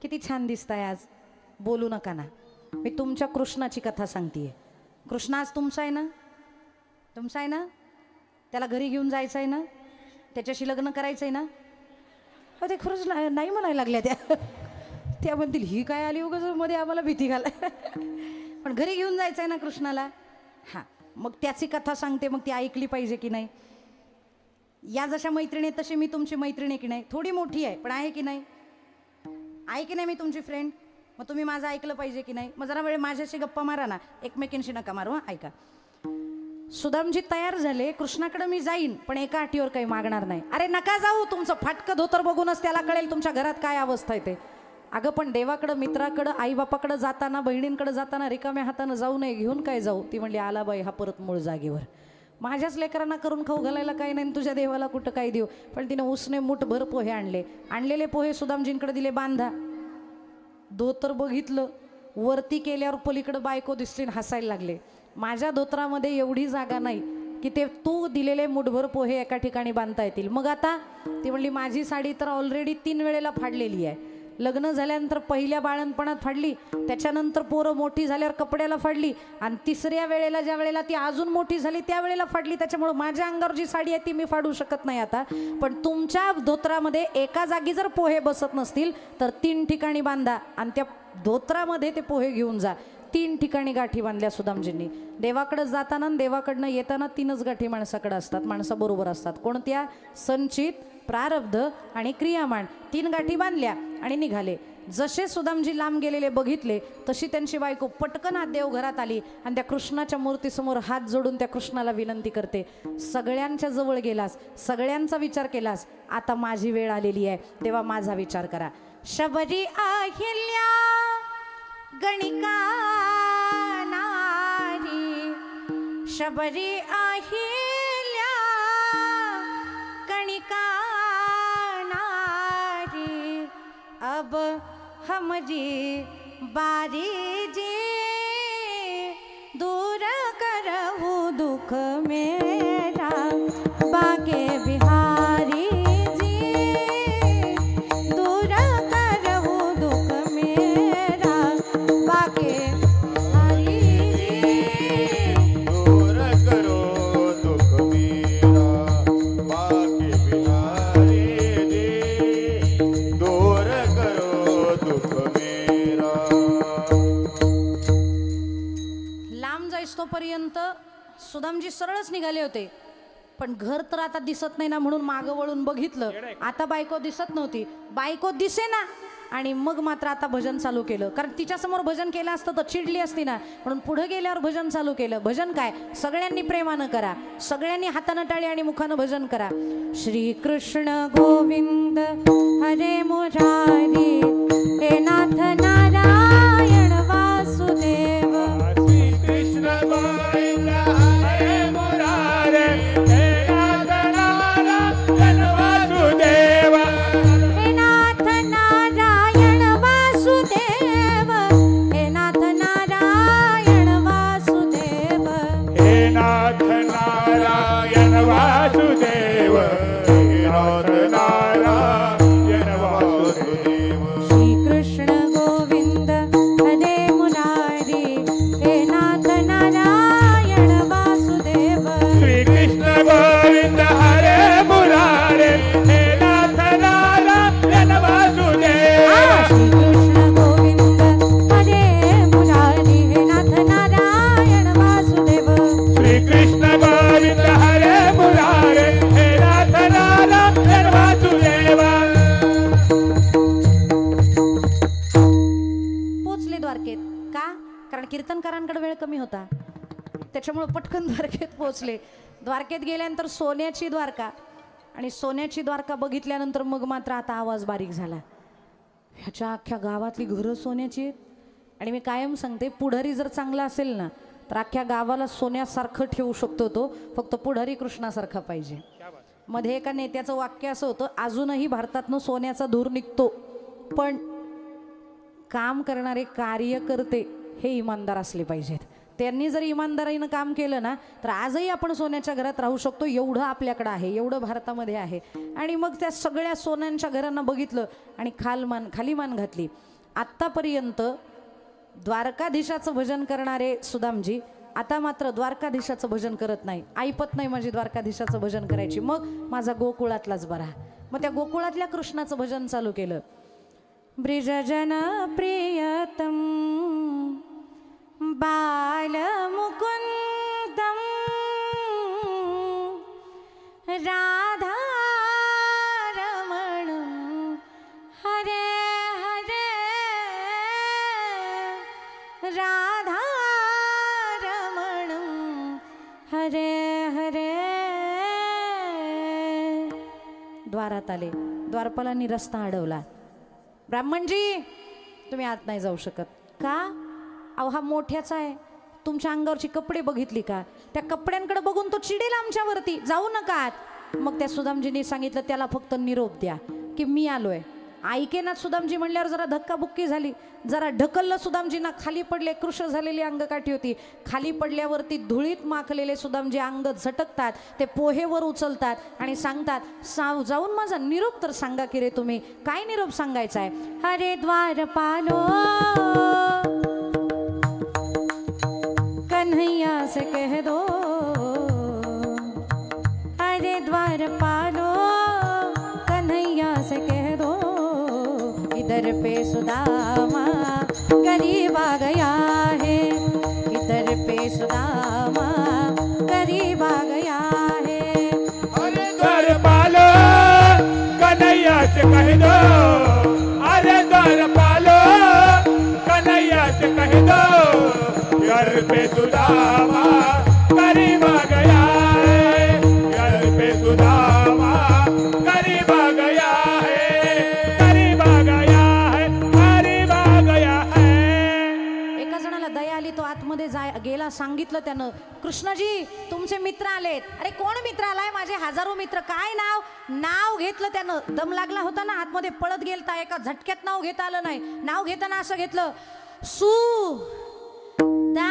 किती छान दिसताय आज, बोलू नका ना, मी तुमच्या कृष्णाची कथा सांगतेय. कृष्ण आज तुमचा आहे ना, तुमचा आहे ना, त्याला घरी घेऊन जायचं आहे ना, त्याच्याशी लग्न करायचं आहे ना. ते खरंच नाही म्हणायला लागल्या त्या म्हणतील ही काय आली उगाच मध्ये आम्हाला भीती घालाय. पण घरी घेऊन जायचं आहे ना कृष्णाला. हां, मग त्याची कथा सांगते, मग ती ऐकली पाहिजे की नाही. या जशा मैत्रिणी तशी मी तुमची मैत्रिणी की नाही, थोडी मोठी आहे पण आहे की नाही, आहे की नाही मी तुमची फ्रेंड, मग तुम्ही माझं ऐकलं पाहिजे की नाही. मग जरा वेळ माझ्याशी गप्पा मारा ना, एकमेकींशी नका मारू. हां ऐका. सुदामजी तयार झाले, कृष्णाकडे मी जाईन पण एका अटीवर काही मागणार नाही. अरे नका जाऊ, तुमचं फाटकं धोतर बघूनच त्याला कळेल तुमच्या घरात काय अवस्था आहे ते. अगं पण देवाकडं, मित्राकडं, आईबापाकडं जाताना, बहिणींकडे जाताना रिकाम्या हातानं जाऊ नये. घेऊन काय जाऊ? ती म्हणली आला बाई हा परत मूळ जागेवर. माझ्याच लेकरांना करून खाऊ घालायला काही नाही, तुझ्या देवाला कुठं काय देऊ. पण तिने उसने मुठभर पोहे आणले. आणलेले पोहे सुदामजींकडे दिले, बांधा. धोतर बघितलं, वरती केल्यावर पलीकडं बायको दिसली, हसायला लागले. माझ्या धोतरामध्ये एवढी जागा नाही की ते तू दिलेले मुठभर पोहे एका ठिकाणी बांधता येतील. मग आता ती म्हणली माझी साडी तर ऑलरेडी 3 वेळेला फाडलेली आहे. लग्न झाल्यानंतर पहिल्या बाळणपणात फाडली, त्याच्यानंतर पोरं मोठी झाल्यावर कपड्याला फाडली, आणि तिसऱ्या वेळेला ज्या वेळेला ती अजून मोठी झाली त्यावेळेला फाडली. त्याच्यामुळे माझ्या अंगावर जी साडी आहे ती मी फाडू शकत नाही आता. पण तुमच्या धोत्रामध्ये एका जागी जर पोहे बसत नसतील तर 3 ठिकाणी बांधा आणि त्या धोत्रामध्ये ते पोहे घेऊन जा. 3 ठिकाणी गाठी बांधल्या सुदामजींनी. देवाकडे जाताना देवाकडनं येताना 3च गाठी माणसाकडे असतात, माणसाबरोबर असतात. कोणत्या? संचित, प्रारब्ध आणि क्रियामान. 3 गाठी बांधल्या आणि निघाले. जसे सुदामजी लांब गेलेले बघितले तशी त्यांची बायको पटकन आत देवघरात आली आणि त्या कृष्णाच्या मूर्तीसमोर हात जोडून त्या कृष्णाला विनंती करते, सगळ्यांच्या जवळ गेलास, सगळ्यांचा विचार केलास, आता माझी वेळ आलेली आहे, तेव्हा माझा विचार करा. शबरी अहिल्या गणिका नारी, शबरी अहिल्या गणिका नारी, अब हमरी बारी जी, दूर करहु दुख मेरा बाके बिहारी जी, दूर करहु दुख मेरा बाके बिहारी जी, दूर करो दुख मेरा बाके बिहारी जी, दूर करो दुख मेरा. लांब जाईस तोपर्यंत सुदामजी सरळच निघाले होते, पण घर तर आता दिसत नाही ना, म्हणून मागं वळून बघितलं. आता बायको दिसत नव्हती, बायको दिसेना, आणि मग मात्र आता भजन चालू केलं. कारण तिच्यासमोर भजन केलं असतं तर चिडली असती ना, म्हणून पुढे गेल्यावर भजन चालू केलं. भजन काय? सगळ्यांनी प्रेमानं करा, सगळ्यांनी हातानं टाळी आणि मुखानं भजन करा. श्री कृष्ण गोविंद हरे मुरारी, हे नाथ नारायण वासुदेव, श्री कृष्ण गोविंद हरे मुरारे, हे नाथ नारायण वासुदेव, हे नाथ नारायण वासुदेव, हे नाथ नारायण वासुदेव, हे नाथ नारायण वासुदेव, हे नाथ नारायण वासुदेव. श्री कृष्ण गोविंद द्वारकेत. का? कारण कीर्तनकारांकडे वेळ कमी होता, त्याच्यामुळे पटकन द्वारकेत पोहोचले. द्वारकेत गेल्यानंतर सोन्याची द्वारका, आणि सोन्याची द्वारका बघितल्यानंतर मग मात्र आता आवाज बारीक झाला. ह्याच्या अख्ख्या गावातली घरं सोन्याची आहेत. आणि मी कायम सांगते, पुढारी जर चांगला असेल ना तर अख्ख्या गावाला सोन्यासारखं ठेवू शकतो तो, फक्त पुढारी कृष्णासारखा पाहिजे. मध्ये एका नेत्याचं वाक्य असं होतं, अजूनही भारतातनं सोन्याचा धूर निघतो, पण काम करणारे कार्यकर्ते हे इमानदार असले पाहिजेत. त्यांनी जर इमानदारीनं काम केलं ना तर आजही आपण सोन्याच्या घरात राहू शकतो. एवढं आपल्याकडं आहे, एवढं भारतामध्ये आहे. आणि मग त्या सगळ्या सोन्यांच्या घरांना बघितलं आणि खाली मान घातली. आत्तापर्यंत द्वारकाधीशाचं भजन करणारे सुदामजी आता मात्र द्वारकाधीशाचं भजन करत नाही. ऐपत नाही माझी द्वारकाधीशाचं भजन करायची. मग माझा गोकुळातलाच बरा. मग त्या गोकुळातल्या कृष्णाचं भजन चालू केलं. ब्रिजजन प्रियतम बालमुकुंदम राधा रमणं हरे हरे राधा रमणं हरे हरे. द्वारात आले. द्वारपालांनी रस्ता अडवला. ब्राह्मणजी तुम्ही आत नाही जाऊ शकत. का? अहो हा मोठ्याचा आहे. तुमच्या अंगावरची कपडे बघितली का? त्या कपड्यांकडे बघून तो चिडेल आमच्यावरती, जाऊ नका आत. मग त्या सुदामजींनी सांगितलं त्याला फक्त निरोप द्या की मी आलोय. ऐकेनात सुदामजी म्हणल्यावर जरा धक्काबुक्की झाली. जरा ढकललं सुदामजींना, खाली पडले. कृश झालेली अंगकाठी होती. खाली पडल्यावरती धुळीत माखलेले सुदामजी अंग झटकतात. ते पोहेवर उचलतात आणि सांगतात, जाऊन माझा निरोप तर सांगा की रे तुम्ही. काय निरोप सांगायचा आहे? हरे द्वारपालो कन्हैया से कह दो, हरे द्वारपालो कन्हैया से कह दो, इधर पे सुदामा गरीब आ गया है, इधर पे सुदामा गरीब आ गया है. अरे द्वारपालो कन्हैया से कह दो, अरे द्वारपालो कन्हैया से कह दो, घर पे सुदामा गरीब आ गया है, घर पे सुदामा गरीब आ गया है, गरीब आ गया है, गरीब आ गया है. एका जणाला दया आली. तो आतमध्ये गेला. सांगितलं त्यानं, कृष्णजी तुमचे मित्र आलेत. अरे कोण मित्र आलाय? माझे हजारो मित्र. काय नाव? नाव घेतलं त्यानं. दम लागला होता ना, आतमध्ये पळत गेलता. एका झटक्यात नाव घेता आलं नाही. नाव घेताना असं घेतलं, दा.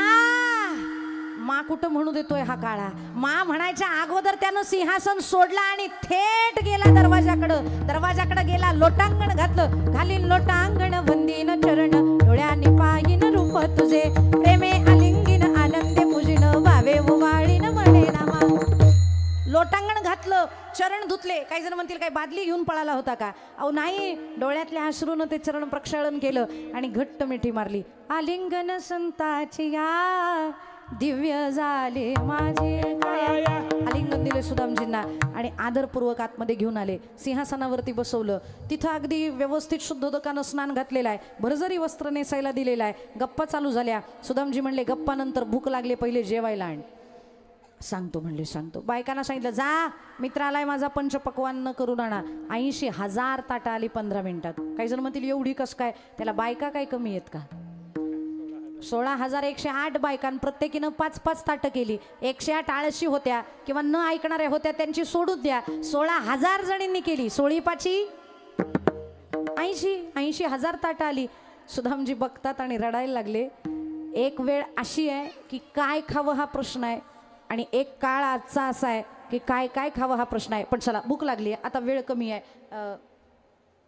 मा कुठं म्हणू देतोय हा काळा? मा म्हणायच्या अगोदर त्यानं सिंहासन सोडला आणि थेट गेला दरवाजाकडं. दरवाजाकडे गेला, लोटांगण घातलं. घालीन लोटांगण वंदीन चरण, डोळ्यानी पाहिन रूप तुझे, प्रेमे आलिंगीन आनंदे पूजिन, भावे वाळीन म्हणे नामा. लोटांगण घातलं, चरण धुतले. काही जण म्हणतील काय बादली घेऊन पळाला होता का? अहो नाही, डोळ्यातल्या अश्रूनं ते चरण प्रक्षालन केलं आणि घट्ट मिठी मारली. आलिंगन संताची या दिव्य झाले माझे काया. आलिंगन दिले सुदामजींना आणि आदरपूर्वक आतमध्ये घेऊन आले. सिंहासनावरती बसवलं. तिथं अगदी व्यवस्थित शुद्धोदकानं स्नान घातलेलं आहे. भरजरी वस्त्र नेसायला दिलेलं आहे. गप्पा चालू झाल्या. सुदामजी म्हणले गप्पानंतर भूक लागले, पहिले जेवायला आण. सांगतो म्हणले, सांगतो. बायकांना सांगितलं, जा मित्र आलाय माझा, पंचपक्वान्न करून आणा. 80,000 ताटं आली 15 मिनिटात. काही जण म्हणतील एवढी कस काय? त्याला बायका काय कमी आहेत का? 16,108 बायकां, प्रत्येकीनं 5-5 ताटं केली. 108 आळशी होत्या किंवा न ऐकणाऱ्या होत्या, त्यांची सोडून द्या. 16,000 जणींनी केली. 16 80,000 ताटं आली. सुदामजी बघतात आणि रडायला लागले. एक वेळ अशी आहे की काय खावं हा प्रश्न आहे, आणि एक काळ आजचा असा आहे की काय काय खावं हा प्रश्न आहे. पण चला भूक लागली आहे, आता वेळ कमी आहे.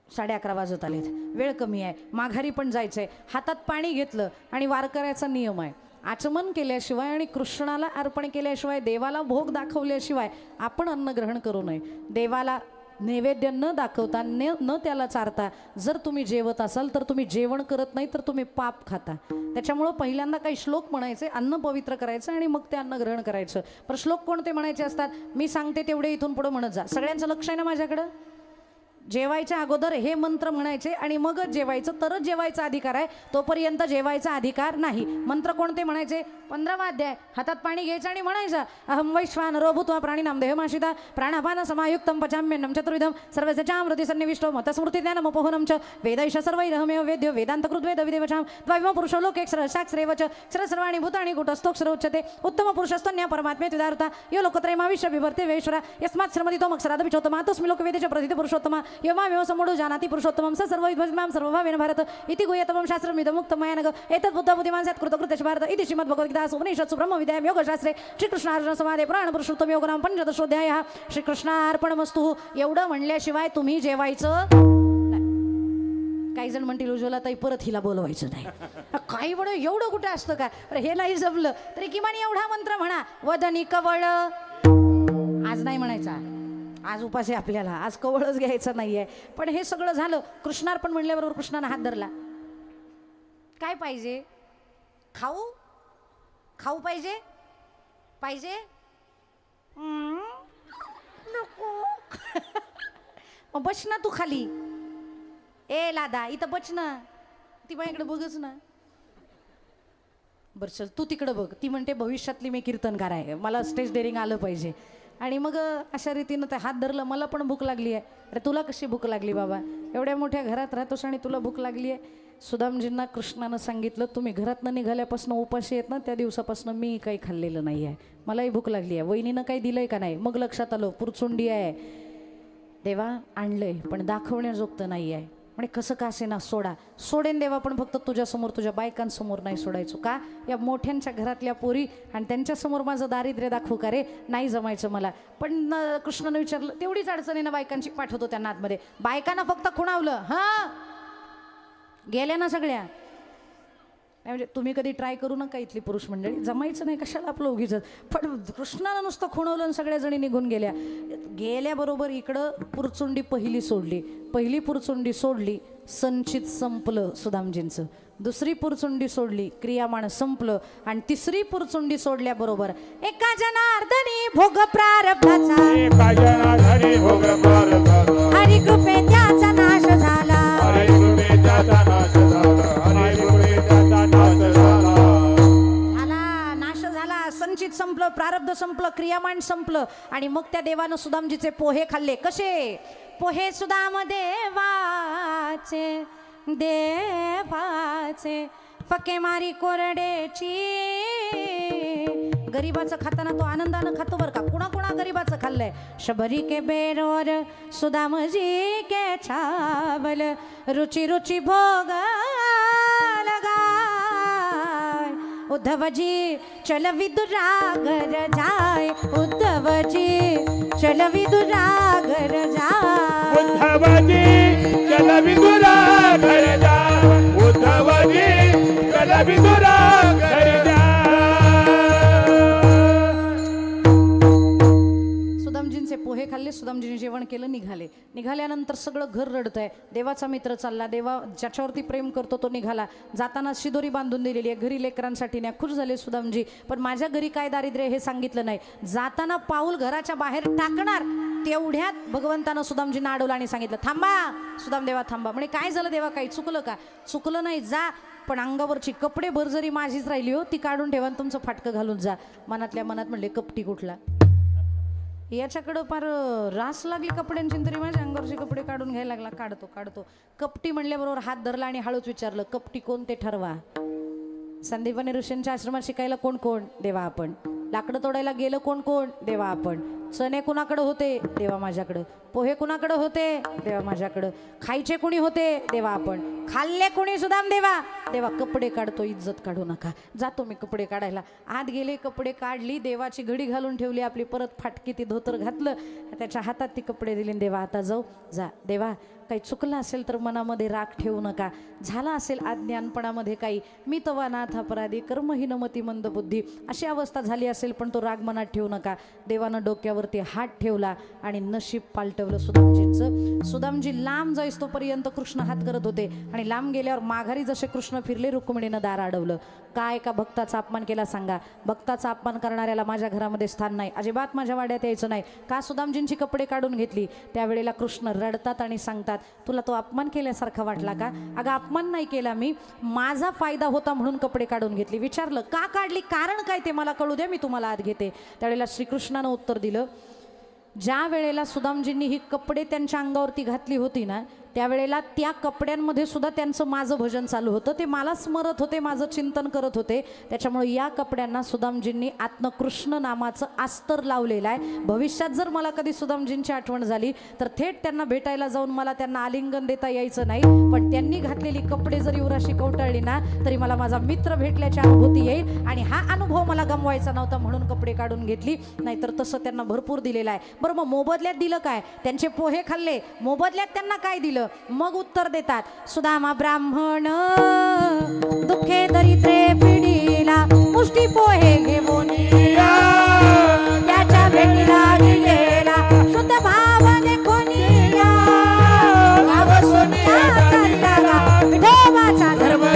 11:30 वाजत आलेत, वेळ कमी आहे, माघारी पण जायचंय. हातात पाणी घेतलं आणि वारकऱ्याचा नियम आहे, आचमन केल्याशिवाय आणि कृष्णाला अर्पण केल्याशिवाय, देवाला भोग दाखवल्याशिवाय आपण अन्न ग्रहण करू नये. देवाला नैवेद्य न दाखवता, न त्याला चारता जर तुम्ही जेवत असाल तर तुम्ही जेवण करत नाही, तर तुम्ही पाप खाता. त्याच्यामुळं पहिल्यांदा काही श्लोक म्हणायचे, अन्न पवित्र करायचं आणि मग ते अन्न ग्रहण करायचं. पण श्लोक कोणते म्हणायचे असतात मी सांगते तेवढे इथून पुढे म्हणत जा. सगळ्यांचं लक्ष आहे ना माझ्याकडं? जेवायच्या अगोदर हे मंत्र म्हणायचे आणि मगच जेवायचं, तरच जेवायचा अधिकार आहे, तोपर्यंत जेवायचा अधिकार नाही. मंत्र कोणते म्हणायचे? 15वा अध्याय. हातात पाणी घ्यायचं आणि म्हणायचं अहम वैश्वानरो भूत्वा प्राणिनाम देहमाशिता प्राणापान समायुक्तम पचाम्यन्नम चतुर्विधम सर्वस्यामृती सन्निविष्टो मतस्मृती ज्ञानमपोहनं च वेदैश सर्वैरहमेव वेद्यो वेदान्तकृत वेदविदेवचां द्वैव पुरुषो लोकेक्षरशास्त्रेव च सर्वाणि भूतानि कूटस्थोऽक्षरोच्यते उत्तम पुरुषस्तन्या परमात्मेत्युदारता यो लोकत्रयमाविश्य बिभर्ते वेश्वरा यस्मात् श्रमदितो मक्षरादपिचोत्तमा तस्मै लोकवेदेश प्रथित पुरुषोत्तमा यमामेव समूढो जानाति पुरुषोत्तमं स सर्वविद्वज्मां सर्वभावेन भारत इति गुह्यतमं शास्त्रमिदमुक्तमयानग एतद्बुद्धबुद्धिमान् सत्कृतकृत श्रीभारत इति श्रीमद्भगवद्गीतासु उपनिषत्सु ब्रह्मविद्यायां योगशास्त्रे श्रीकृष्णार्जुन संवादे पुराण पुरुषोत्तम योगनाम पंचदशोऽध्यायः. श्रीकृष्णार्पणमस्तु. एवढं म्हणल्याशिवाय तुम्ही जेवायचं. काही जण म्हणतील उज्ज्वलाताई परत हिला बोलवायचं नाही. काही बडं एवढं कुठं असतं का? हे नाही जमलं तरी किमान एवढा मंत्र म्हणा. वदनी कवळ. आज नाही म्हणायचा, आज उपास आहे आपल्याला, आज कवळच घ्यायचं नाहीये. पण हे सगळं झालं. कृष्णार्पण म्हणल्याबरोबर कृष्णानं हात धरला. काय पाहिजे? खाऊ खाऊ पाहिजे पाहिजे नको. मग बस ना तू खाली. ए लादा इथं बच ना. ती माझ्याकडे बघच ना. बरं चल तू तिकडं बघ. ती म्हणते भविष्यातली मी कीर्तनकार आहे, मला स्टेज डेअरिंग आलं पाहिजे. आणि मग अशा रीतीनं ते हात धरलं. मला पण भूक लागली आहे. अरे तुला कशी भूक लागली बाबा? एवढ्या मोठ्या घरात राहतोस आणि तुला भूक लागली आहे. सुदामजींना कृष्णानं सांगितलं तुम्ही घरातनं निघाल्यापासून उपाशी आहेत ना, त्या दिवसापासून मी काही खाल्लेलं नाही आहे, मलाही भूक लागली आहे. वहिनीनं काही दिलंय का नाही? मग लक्षात आलं पुरचुंडी आहे. देवा आणलंय पण दाखवण्याजोगतं नाही आहे. म्हणजे कसं का असे ना सोडा. सोडेन देवा पण फक्त तुझ्यासमोर, तुझ्या बायकांसमोर नाही सोडायचो. का? या मोठ्यांच्या घरातल्या पोरी आणि त्यांच्यासमोर माझं दारिद्र्य दाखवू का रे? नाही जमायचं मला. पण कृष्णानं विचारलं तेवढीच अडचणी ना बायकांची, पाठवतो त्यांना आतमध्ये. बायकांना फक्त खुणावलं. हां गेल्या ना सगळ्या. म्हणजे तुम्ही कधी ट्राय करू नका इथली पुरुष मंडळी, जमायचं नाही कशाला आपलं उगीच. पण कृष्णानं नुसतं खुणवलं आणि सगळ्या जणी निघून गेल्या. गेल्याबरोबर इकडं पुरचुंडी पहिली सोडली. पहिली पुरचुंडी सोडली, संचित संपलं सुदामजींचं. दुसरी पुरचुंडी सोडली, क्रियामाण संपलं. आणि तिसरी पुरचुंडी सोडल्याबरोबर एका जनार्दनी भोग प्रारब्धाचा हरी कृपे त्याचा नाश झाला. नाश झाला. संचित संपलं, प्रारब्ध संपलं, क्रियामाण संपलं. आणि मग त्या देवानं सुदामजीचे पोहे खाल्ले. कसे पोहे? सुदाम देवाचे देवाचे फके मारी कोरडेची. गरीबाचं खाताना तो आनंदानं खातो बरं का. कुणा गरीबाचं खाल्लंय? शबरी के बेरोर सुदामजी के छावल रुचि रुचि भोग लगाय. उद्धवजी चल विदुरागर जाय. उद्धवजी चल विदुरागर जाय. उद्धवजी चल विदुरागर जाय. उद्धवजी चल विदुरागर जाय. सुदामजींचे पोहे खाल्ले. सुदामजींनी जेवण केलं. निघाल्यानंतर सगळं घर रडतंय. देवाचा मित्र चालला. देवा ज्याच्यावरती प्रेम करतो तो निघाला. जाताना शिदोरी बांधून दिलेली आहे. घरी लेकरांसाठी न्या. खुश झाले सुदामजी. पण माझ्या घरी काय दारिद्र्य हे सांगितलं नाही. जाताना पाऊल घराच्या बाहेर टाकणार तेवढ्यात भगवंतानं सुदामजींना अडवलं आणि सांगितलं थांबा. सुदाम देवा थांबा. म्हणे काय झालं देवा? काही चुकलं का? चुकलं नाही, जा. पण अंगावरची कपडे भर जरी माझीच राहिली हो, ती काढून ठेवा, तुमचं फाटकं घालून जा. मनातल्या मनात म्हणले कपटी कुठला? याच्याकडं फार रास लागली कपड्यांची, तरी माझ्या अंगावरचे कपडे काढून घ्यायला लागला. काढतो. कपटी म्हणल्याबरोबर हात धरला आणि हळूच विचारलं कपटी कोण ते ठरवा. संदीपानी ऋषींच्या आश्रमात शिकायला कोण कोण? देवा आपण. लाकडं तोडायला गेलं कोण कोण? देवा आपण. चणे कुणाकडे होते? देवा माझ्याकडं. पोहे कुणाकडे होते? देवा माझ्याकडं. खायचे कुणी होते? देवा आपण. खाल्ले कुणी? सुदाम देवा. देवा कपडे काढतो, इज्जत काढू नका. जातो मी कपडे काढायला. आत गेले, कपडे काढली, देवाची घडी घालून ठेवली आपली. परत फाटकी ती धोतर घातलं, त्याच्या हातात ती कपडे दिले. देवा आता जाऊ. जा. देवा काही चुकलं असेल तर मनामध्ये राग ठेवू नका. झाला असेल अज्ञानपणामध्ये काही, मी तवा नाथ अपराधी कर्महीन मती मंद बुद्धी, अशी अवस्था झाली असेल पण तो राग मनात ठेवू नका. देवानं डोक्यावर पोटावरती हात ठेवला आणि नशीब पालटवलं सुदामजींचं. सुदामजी लांब जाईस तोपर्यंत कृष्ण हात करत होते आणि लांब गेल्यावर माघारी जसे कृष्ण फिरले रुक्मिणीनं दार अडवलं. काय का भक्ताचा अपमान केला सांगा? भक्ताचा अपमान करणाऱ्याला माझ्या घरामध्ये स्थान नाही, अजिबात माझ्या वाड्यात यायचं नाही. का सुदामजींची कपडे काढून घेतली? त्यावेळेला कृष्ण रडतात आणि सांगतात, तुला तो अपमान केल्यासारखा वाटला का? अगं अपमान नाही केला मी, माझा फायदा होता म्हणून कपडे काढून घेतली. विचारलं का काढली, कारण काय ते मला कळू द्या, मी तुम्हाला आत घेते. त्यावेळेला श्रीकृष्णानं उत्तर दिलं, ज्या वेळेला सुदामजींनी ही कपडे त्यांच्या अंगावरती घातली होती ना, त्यावेळेला त्या कपड्यांमध्ये सुद्धा त्यांचं माझं भजन चालू होतं. ते मला स्मरत होते, माझं चिंतन करत होते. त्याच्यामुळे या कपड्यांना सुदामजींनी आत्म कृष्ण नामाचं अस्तर लावलेलं आहे. भविष्यात जर मला कधी सुदामजींची आठवण झाली तर थेट त्यांना भेटायला जाऊन मला त्यांना आलिंगन देता यायचं नाही, पण त्यांनी घातलेली कपडे जरी उराशी कवटाळली ना तरी मला माझा मित्र भेटल्याची अनुभूती येईल आणि हा अनुभव मला गमवायचा नव्हता म्हणून कपडे काढून घेतली. नाहीतर तसं त्यांना भरपूर दिलेलं आहे. बरं, मग मोबदल्यात दिलं काय? त्यांचे पोहे खाल्ले, मोबदल्यात त्यांना काय दिलं? मग उत्तर देतात, सुदामा ब्राह्मण दुःखे दरिद्रे पिढीला मुष्टी पोहे घेऊन त्याच्या भेटीला गेलेला शुद्ध भाव देखून विठोबाचा धर्म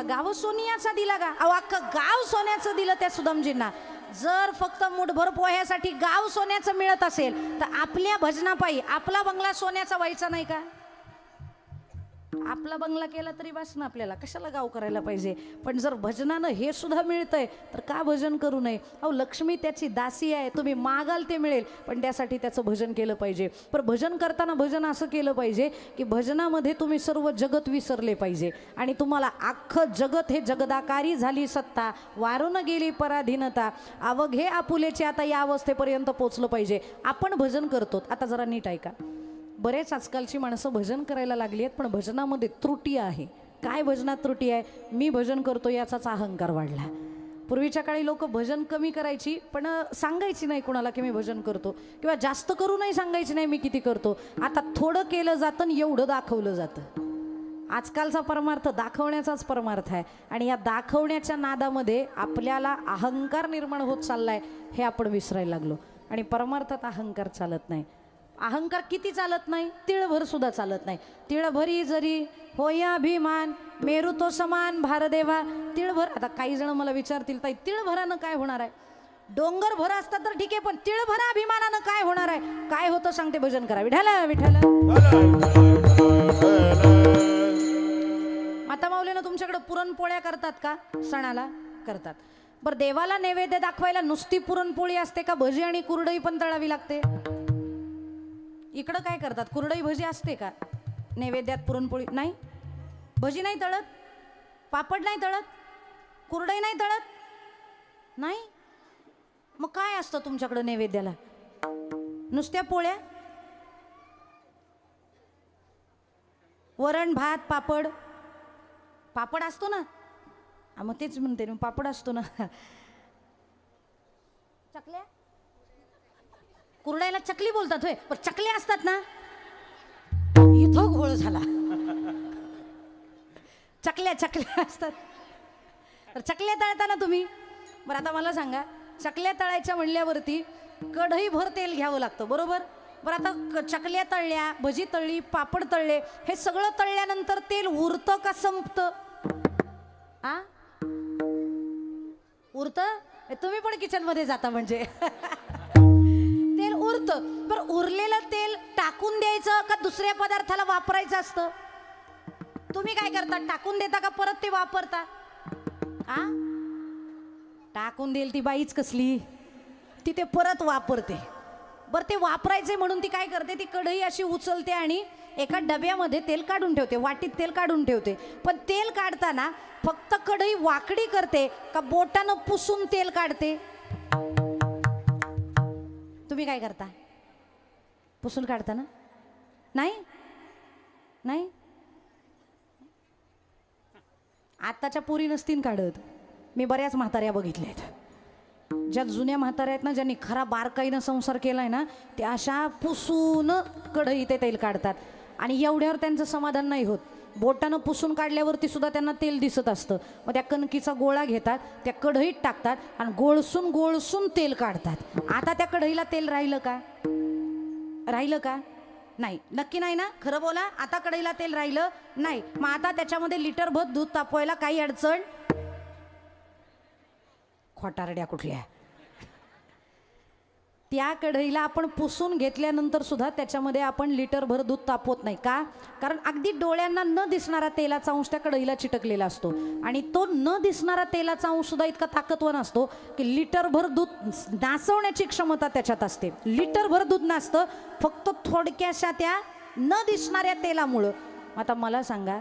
गाव सोनियाचा दिला का? अहो, अख्खं गाव सोन्याचं दिलं त्या सुदामजींना. जर फक्त मुठभर पोह्यासाठी गाव सोन्याचं मिळत असेल तर आपल्या भजनापायी आपला बंगला सोन्याचा व्हायचा नाही का? आपला बंगला केला तरी बस ना, आपल्याला कशाला गाव करायला पाहिजे? पण जर भजनानं हे सुद्धा मिळतंय तर का भजन करू नये? अहो, लक्ष्मी त्याची दासी आहे, तुम्ही मागाल ते मिळेल, पण त्यासाठी त्याचं भजन केलं पाहिजे. पण भजन करताना भजन असं केलं पाहिजे की भजनामध्ये तुम्ही सर्व जगत विसरले पाहिजे आणि तुम्हाला अख्खं जगत हे जगदाकारी झाली सत्ता, वारून गेली पराधीनता, अवघे आपुलेचे आता या अवस्थेपर्यंत पोचलं पाहिजे. आपण भजन करतो, आता जरा नीट ऐका. बरेच आजकालची माणसं भजन करायला लागली आहेत, पण भजनामध्ये त्रुटी आहे. काय भजनात त्रुटी आहे? मी भजन करतो याचाच अहंकार वाढला. पूर्वीच्या काळी लोक भजन कमी करायची, पण सांगायची नाही कोणाला की मी भजन करतो, किंवा जास्त करू नाही सांगायची नाही मी किती करतो. आता थोडं केलं जातं आणि एवढं दाखवलं जातं. आजकालचा परमार्थ दाखवण्याचाच परमार्थ आहे आणि या दाखवण्याच्या नादामध्ये आपल्याला अहंकार निर्माण होत चाललाय हे आपण विसरायला लागलो. आणि परमार्थात अहंकार चालत नाही. अहंकार किती चालत नाही? तिळभर सुद्धा चालत नाही. तिळभरी जरी होया अभिमान मेरू तो समान भारदेवा. तिळभर, आता काही जण मला विचारतील, ताई तिळभरानं काय होणार आहे? डोंगर भर असतात तर ठीक आहे, पण तिळभर अभिमानानं काय होणार आहे? काय होतं सांगते, भजन करा. विठाला विठाला. माता माऊलीनं तुमच्याकडे पुरणपोळ्या करतात का? सणाला करतात. बरं, देवाला नैवेद्य दाखवायला नुसती पुरणपोळी असते का भजी आणि कुरडई पण तळावी लागते? इकडं काय करतात? कुरडई भजी असते का नैवेद्यात? पुरणपोळी नाही, भजी नाही तळत, पापड नाही तळत, कुरडई नाही तळत, नाही. मग काय असतं तुमच्याकडं नैवेद्याला? नुसत्या पोळ्या, वरण भात, पापड. पापड असतो ना, मग तेच म्हणते ना, पापड असतो ना. चकल्या, कुरडायला चकली बोलतात होय, पण चकल्या असतात ना. इथं घोळ झाला. चकल्या असतात. तर चकल्या तळताना तुम्ही, बरं आता मला सांगा, चकल्या तळायच्या म्हणल्यावरती कढई भर तेल घ्यावं लागतं, बरोबर? बरं, आता चकल्या तळल्या, भजी तळली, पापड तळले, हे सगळं तळल्यानंतर तेल उरतं का संपतं? आ, उरतं? तुम्ही पण किचनमध्ये जाता म्हणजे. तेल उरतं. बरं, उरलेलं तेल टाकून द्यायचं का दुसऱ्या पदार्थाला वापरायचं असतं? तुम्ही काय करता? टाकून देता का परत ते वापरता? आ, टाकून देईल ती बाईच कसली, ती ते परत वापरते. बरं, ते वापरायचे म्हणून ती काय करते? ती कढई अशी उचलते आणि एका डब्यामध्ये तेल काढून ठेवते, वाटीत तेल काढून ठेवते. पण तेल काढताना फक्त कढई वाकडी करते का बोटानं पुसून तेल काढते? तुम्ही काय करता? पुसून काढता ना? नाही नाही, आताच्या पुरी नसतील काढत. मी बऱ्याच म्हाताऱ्या बघितल्यात. ज्या जुन्या म्हाताऱ्या आहेत ना, ज्यांनी खरा बारकाईनं संसार केलाय ना, ते अशा पुसून कढईत ते तेल काढतात आणि एवढ्यावर त्यांचं समाधान नाही होत. बोटानं पुसून काढल्यावरती सुद्धा त्यांना तेल दिसत असतं. मग त्या कणकीचा गोळा घेतात, त्या कढईत टाकतात आणि गोळसून गोळसून तेल काढतात. आता त्या कढईला तेल राहिलं का? राहिलं का? नाही. नक्की नाही ना? खरं बोला. आता कढईला तेल राहिलं नाही. मग आता त्याच्यामध्ये लिटरभर दूध तापवायला काही अडचण? खोटारड्या कुठल्या? त्या कढईला आपण पुसून घेतल्यानंतर सुद्धा त्याच्यामध्ये आपण लिटरभर दूध तापवत नाही का? कारण अगदी डोळ्यांना न दिसणारा तेलाचा अंश त्या कढईला चिटकलेला असतो आणि तो न दिसणारा तेलाचा अंश सुद्धा इतका ताकदवान असतो की लिटरभर दूध नासवण्याची क्षमता त्याच्यात असते. लिटरभर दूध नासतं फक्त थोडक्याशा त्या न दिसणाऱ्या तेलामुळं. आता मला सांगा,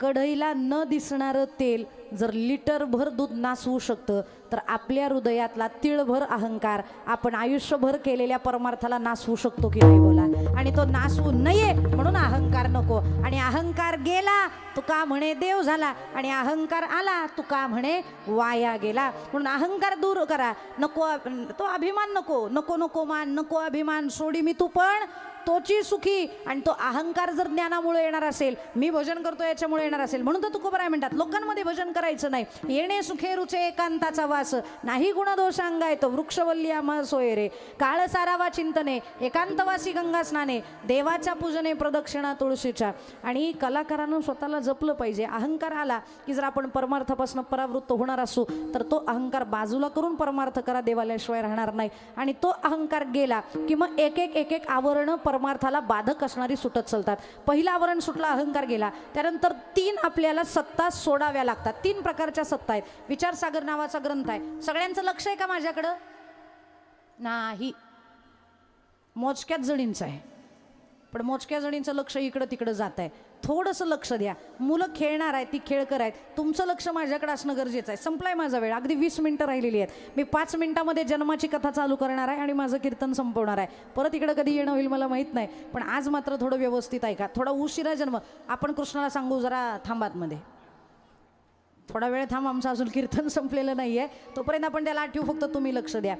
कढईला न दिसणारं तेल जर लिटरभर दूध नासवू शकतं, तर आपल्या हृदयातला तिळभर अहंकार आपण आयुष्यभर केलेल्या परमार्थाला नासवू शकतो की नाही बोला? आणि तो नासवू नये म्हणून अहंकार नको. आणि अहंकार गेला तुका म्हणे देव झाला, आणि अहंकार आला तुका म्हणे वाया गेला. म्हणून अहंकार दूर करा. नको तो अभिमान, नको नको नको मान, नको अभिमान, सोडी मी तू पण तोची सुखी. आणि तो अहंकार जर ज्ञानामुळे येणार असेल, मी भजन करतो याच्यामुळे येणार असेल, म्हणून तर तुकोबराय म्हणतात लोकांमध्ये भजन करायचं नाही. येणे सुखे रुचे एकांताचा वास, नाही गुण दोष अंगाय तो वृक्षवल्ली आम्हा सोय रे. काळ सारावा चिंतने एकांतवासी गंगा स्नाने, देवाच्या पूजने प्रदक्षिणा तुळशीच्या. आणि कलाकारानं स्वतःला जपलं पाहिजे. अहंकार आला की जर आपण परमार्थापासून परावृत्त होणार असू, तर तो अहंकार बाजूला करून परमार्थ करा, देवालयाशिवाय राहणार नाही. आणि तो अहंकार गेला की मग एक एक आवरण परमार्थाला बाधक असणारी सुटत चालतात. पहिलं आवरण सुटला, अहंकार गेला. त्यानंतर 3 आपल्याला सत्ता सोडाव्या लागतात. 3 प्रकारच्या सत्ता आहेत. विचारसागर नावाचा ग्रंथ आहे. सगळ्यांचं लक्ष आहे का माझ्याकडं? नाही. मोजक्याच जणींचं आहे, पण मोजक्या जणींचं लक्ष इकडं तिकडं जात आहे. थोडंसं लक्ष द्या. मुलं खेळणार आहेत, ती खेळकर आहेत. तुमचं लक्ष माझ्याकडे असणं गरजेचं आहे. संपलाय माझा वेळ, अगदी 20 मिनिटं राहिलेली आहेत. मी 5 मिनिटामध्ये जन्माची कथा चालू करणार आहे आणि माझं कीर्तन संपवणार आहे. परत इकडं कधी येणं होईल मला माहीत नाही, पण आज मात्र थोडं व्यवस्थित ऐका. थोडा उशिरा जन्म. आपण कृष्णाला सांगू जरा थांबातमध्ये, थोडा वेळ थांब, आमचं अजून कीर्तन संपलेलं नाही आहे, तोपर्यंत आपण त्याला आठवू, फक्त तुम्ही लक्ष द्या.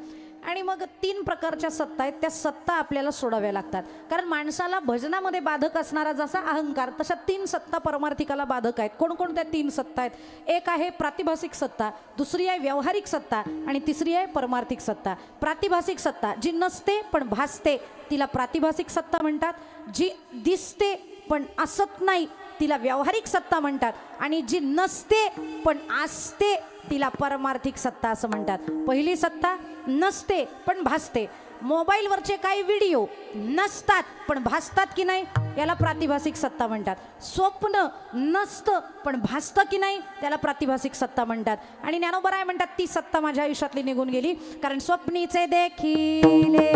आणि मग 3 प्रकारच्या सत्ता आहेत, त्या सत्ता आपल्याला सोडाव्या लागतात. कारण माणसाला भजनामध्ये बाधक असणारा जसा अहंकार, तशा 3 सत्ता परमार्थिकाला बाधक आहेत. कोणकोणत्या 3 सत्ता आहेत? एक आहे प्रातिभासिक सत्ता, दुसरी आहे व्यावहारिक सत्ता, आणि तिसरी आहे परमार्थिक सत्ता. प्रातिभासिक सत्ता जी नसते पण भासते, तिला प्रातिभासिक सत्ता म्हणतात. जी दिसते पण असत नाही, तिला व्यावहारिक सत्ता म्हणतात. आणि जी नसते पण असते, तिला परमार्थिक सत्ता असं म्हणतात. पहिली सत्ता नसते पण भासते. मोबाईलवरचे काही व्हिडिओ नसतात पण भासतात की नाही, याला प्रातिभासिक सत्ता म्हणतात. स्वप्न नसतं पण भासतं की नाही, त्याला प्रातिभासिक सत्ता म्हणतात. आणि ज्ञानोबराय म्हणतात ती सत्ता माझ्या आयुष्यातली निघून गेली. कारण स्वप्नीचे देखिले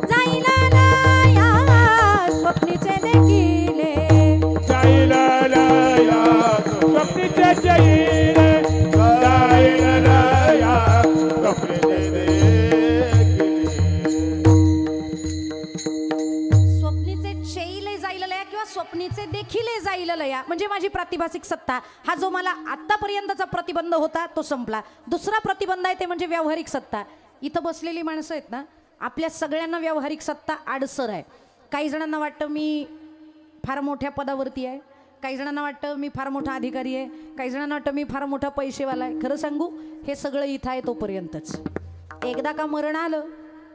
जाईला लाया, स्वप्नीचे देखिले जाईला लाया, स्वप्नीचे जाईले जाईला लाया, स्वप्नीचे स्वप्नीचे देखील जाईल लया, म्हणजे माझी प्रातिभासिक सत्ता. हा जो मला आतापर्यंतचा प्रतिबंध होता तो संपला. दुसरा प्रतिबंध आहे ते म्हणजे व्यावहारिक सत्ता. इथं बसलेली माणसं आहेत ना, आपल्या सगळ्यांना व्यावहारिक सत्ता आडसर आहे. काही जणांना वाटतं मी फार मोठ्या पदावरती आहे, काही जणांना वाटतं मी फार मोठा अधिकारी आहे, काही जणांना वाटतं मी फार मोठा पैसेवाला आहे. खरं सांगू, हे सगळं इथं आहे तोपर्यंतच. एकदा का मरण आलं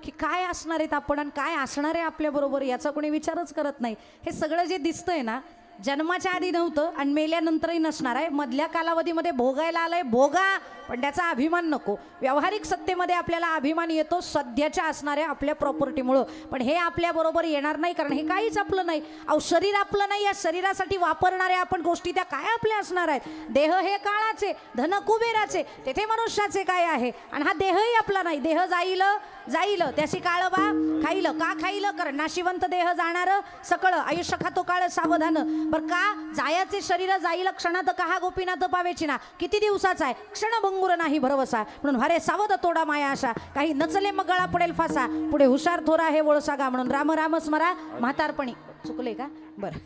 की काय असणार आहेत आपण आणि काय असणार आहे आपल्याबरोबर याचा कोणी विचारच करत नाही. हे सगळं जे दिसतंय ना, जन्माच्या आधी नव्हतं आणि मेल्यानंतरही नसणार आहे. मधल्या कालावधीमध्ये भोगायला आलंय, भोगा, पण त्याचा अभिमान नको. व्यावहारिक सत्तेमध्ये आपल्याला अभिमान येतो सध्याच्या असणाऱ्या आपल्या प्रॉपर्टीमुळं, पण हे आपल्याबरोबर येणार नाही, कारण हे काहीच आपलं नाही. अहो, शरीर आपलं नाही. या शरीरासाठी वापरणाऱ्या आपण गोष्टी त्या काय आपल्या असणार आहेत? देह हे काळाचे, धन कुबेराचे, तेथे मनुष्याचे काय आहे? आणि हा देहही आपला नाही. देह जाईल जाईल, त्याशी काळ बा खाईल. का खाईल? कारण नाशिवंत देह जाणार सकळ, आयुष्य खातो काळ सावधान. बर का जायाचे शरीर जाईल क्षणात, कहा गोपीनाथ पावेची ना. किती दिवसाचा आहे? क्षणभंगुर नाही भरवसा. म्हणून हरे सावध तोडा माया आशा, काही नचले मग गळा पडेल फासा. पुढे हुशार थोरा हे वळसागा. म्हणून राम राम स्मरा म्हातारपणी. चुकले का? बरं,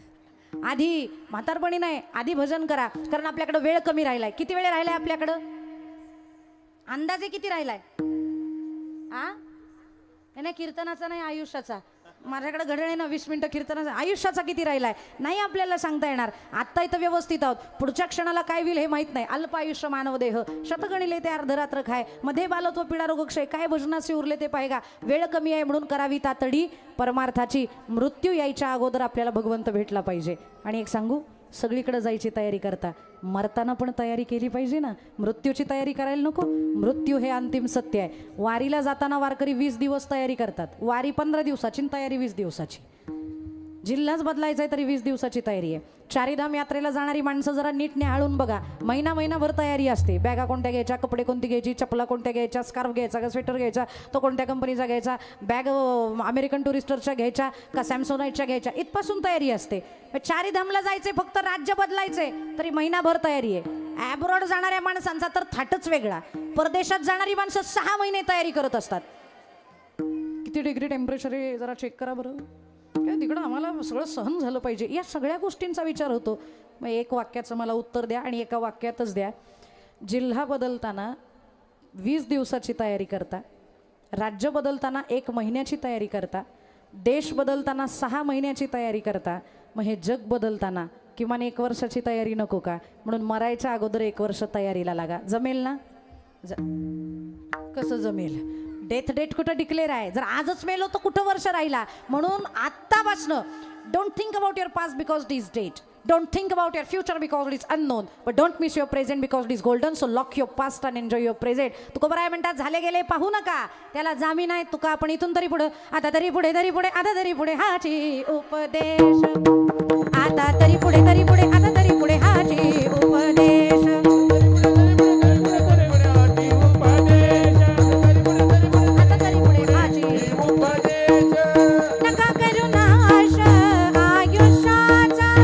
आधी म्हातारपणी नाही, आधी भजन करा. कारण आपल्याकडे वेळ कमी राहिलाय. किती वेळ राहिलाय आपल्याकडं? अंदाजे किती राहिलाय? नाही कीर्तनाचा नाही आयुष्याचा. माझ्याकडे घड्याळ आहे ना 20 मिनिटं कीर्तनाचा. आयुष्याचा किती राहिलाय नाही आपल्याला सांगता येणार. आत्ता इथं व्यवस्थित आहोत, पुढच्या क्षणाला काय होईल हे माहीत नाही. अल्प आयुष्य मानव देह शतगणिले ते अर्धरात्र खाय, मध्ये बालत्व पिढा रोगक्षय, काय भजनाचे उरले ते पाहिगा. वेळ कमी आहे म्हणून करावी तातडी परमार्थाची. मृत्यू यायच्या अगोदर आपल्याला भगवंत भेटला पाहिजे. आणि एक सांगू, सगळीकडे जायची तयारी करता, मरताना पण तयारी केली पाहिजे ना. मृत्यूची तयारी करायला नको. मृत्यू हे अंतिम सत्य आहे. वारीला जाताना वारकरी 20 दिवस तयारी करतात. वारी 15 दिवसाची, तयारी 20 दिवसाची. जिल्हाच बदलायचा आहे तरी 20 दिवसाची तयारी आहे. चारीधाम यात्रेला जाणारी माणसं जरा नीट निहाळून बघा. महिनाभर तयारी असते. बॅगा कोणत्या घ्यायच्या, कपडे कोणती घ्यायची, चपला कोणत्या घ्यायच्या, स्कार्फ घ्यायचा का स्वेटर घ्यायचा, तो कोणत्या कंपनीचा घ्यायचा, बॅग अमेरिकन टुरिस्टरच्या घ्यायच्या का सॅमसोनाईटच्या घ्यायच्या, इथपासून तयारी असते. चारीधामला जायचे फक्त राज्य बदलायचे तरी महिनाभर तयारी आहे. ॲब्रॉड जाणाऱ्या माणसांचा तर थाटच वेगळा. परदेशात जाणारी माणसं 6 महिने तयारी करत असतात. किती डिग्री टेम्परेचर आहे जरा चेक करा बरं. काय तिकडं आम्हाला सगळं सहन झालं पाहिजे. या सगळ्या गोष्टींचा विचार होतो. मग एक वाक्याचं मला उत्तर द्या आणि एका वाक्यातच द्या. जिल्हा बदलताना 20 दिवसाची तयारी करता, राज्य बदलताना 1 महिन्याची तयारी करता, देश बदलताना 6 महिन्याची तयारी करता. मग हे जग बदलताना किमान 1 वर्षाची तयारी नको का? म्हणून मरायच्या अगोदर 1 वर्ष तयारीला लागा. जमेल ना? कसं जमेल? डेथ डेट कुठं डिक्लेअर आहे? जर आजच मेलो तर कुठं वर्ष राहिला? म्हणून आत्तापासनं don't think about your past because it is dead. Don't think about your future because it is unknown, but don't miss your present because it is golden. So lock your past and enjoy your present. Tukobaray म्हणतात झाले गेले पाहू नका, त्याला जामीन आहे तुका. आपण इथून तरी पुढे, आता तरी पुढे, तरी पुढे, आता तरी पुढे हाची उपदेश. आता तरी पुढे, तरी पुढे, आता तरी पुढे हाची उपदेश. आता तरी पुढे हाची उपदेश. नका करू नाश आयुष्याचा,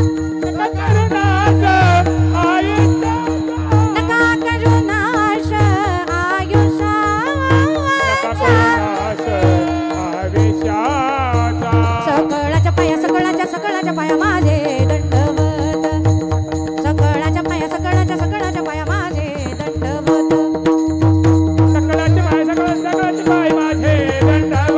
सकळाच्या पाया माझे दंडवत. सकळाच्या पाया, सकळाच्या पाया माझे दंडवत. सकळाच्या पाय, सकळाच्या पाय माझे दंडवत.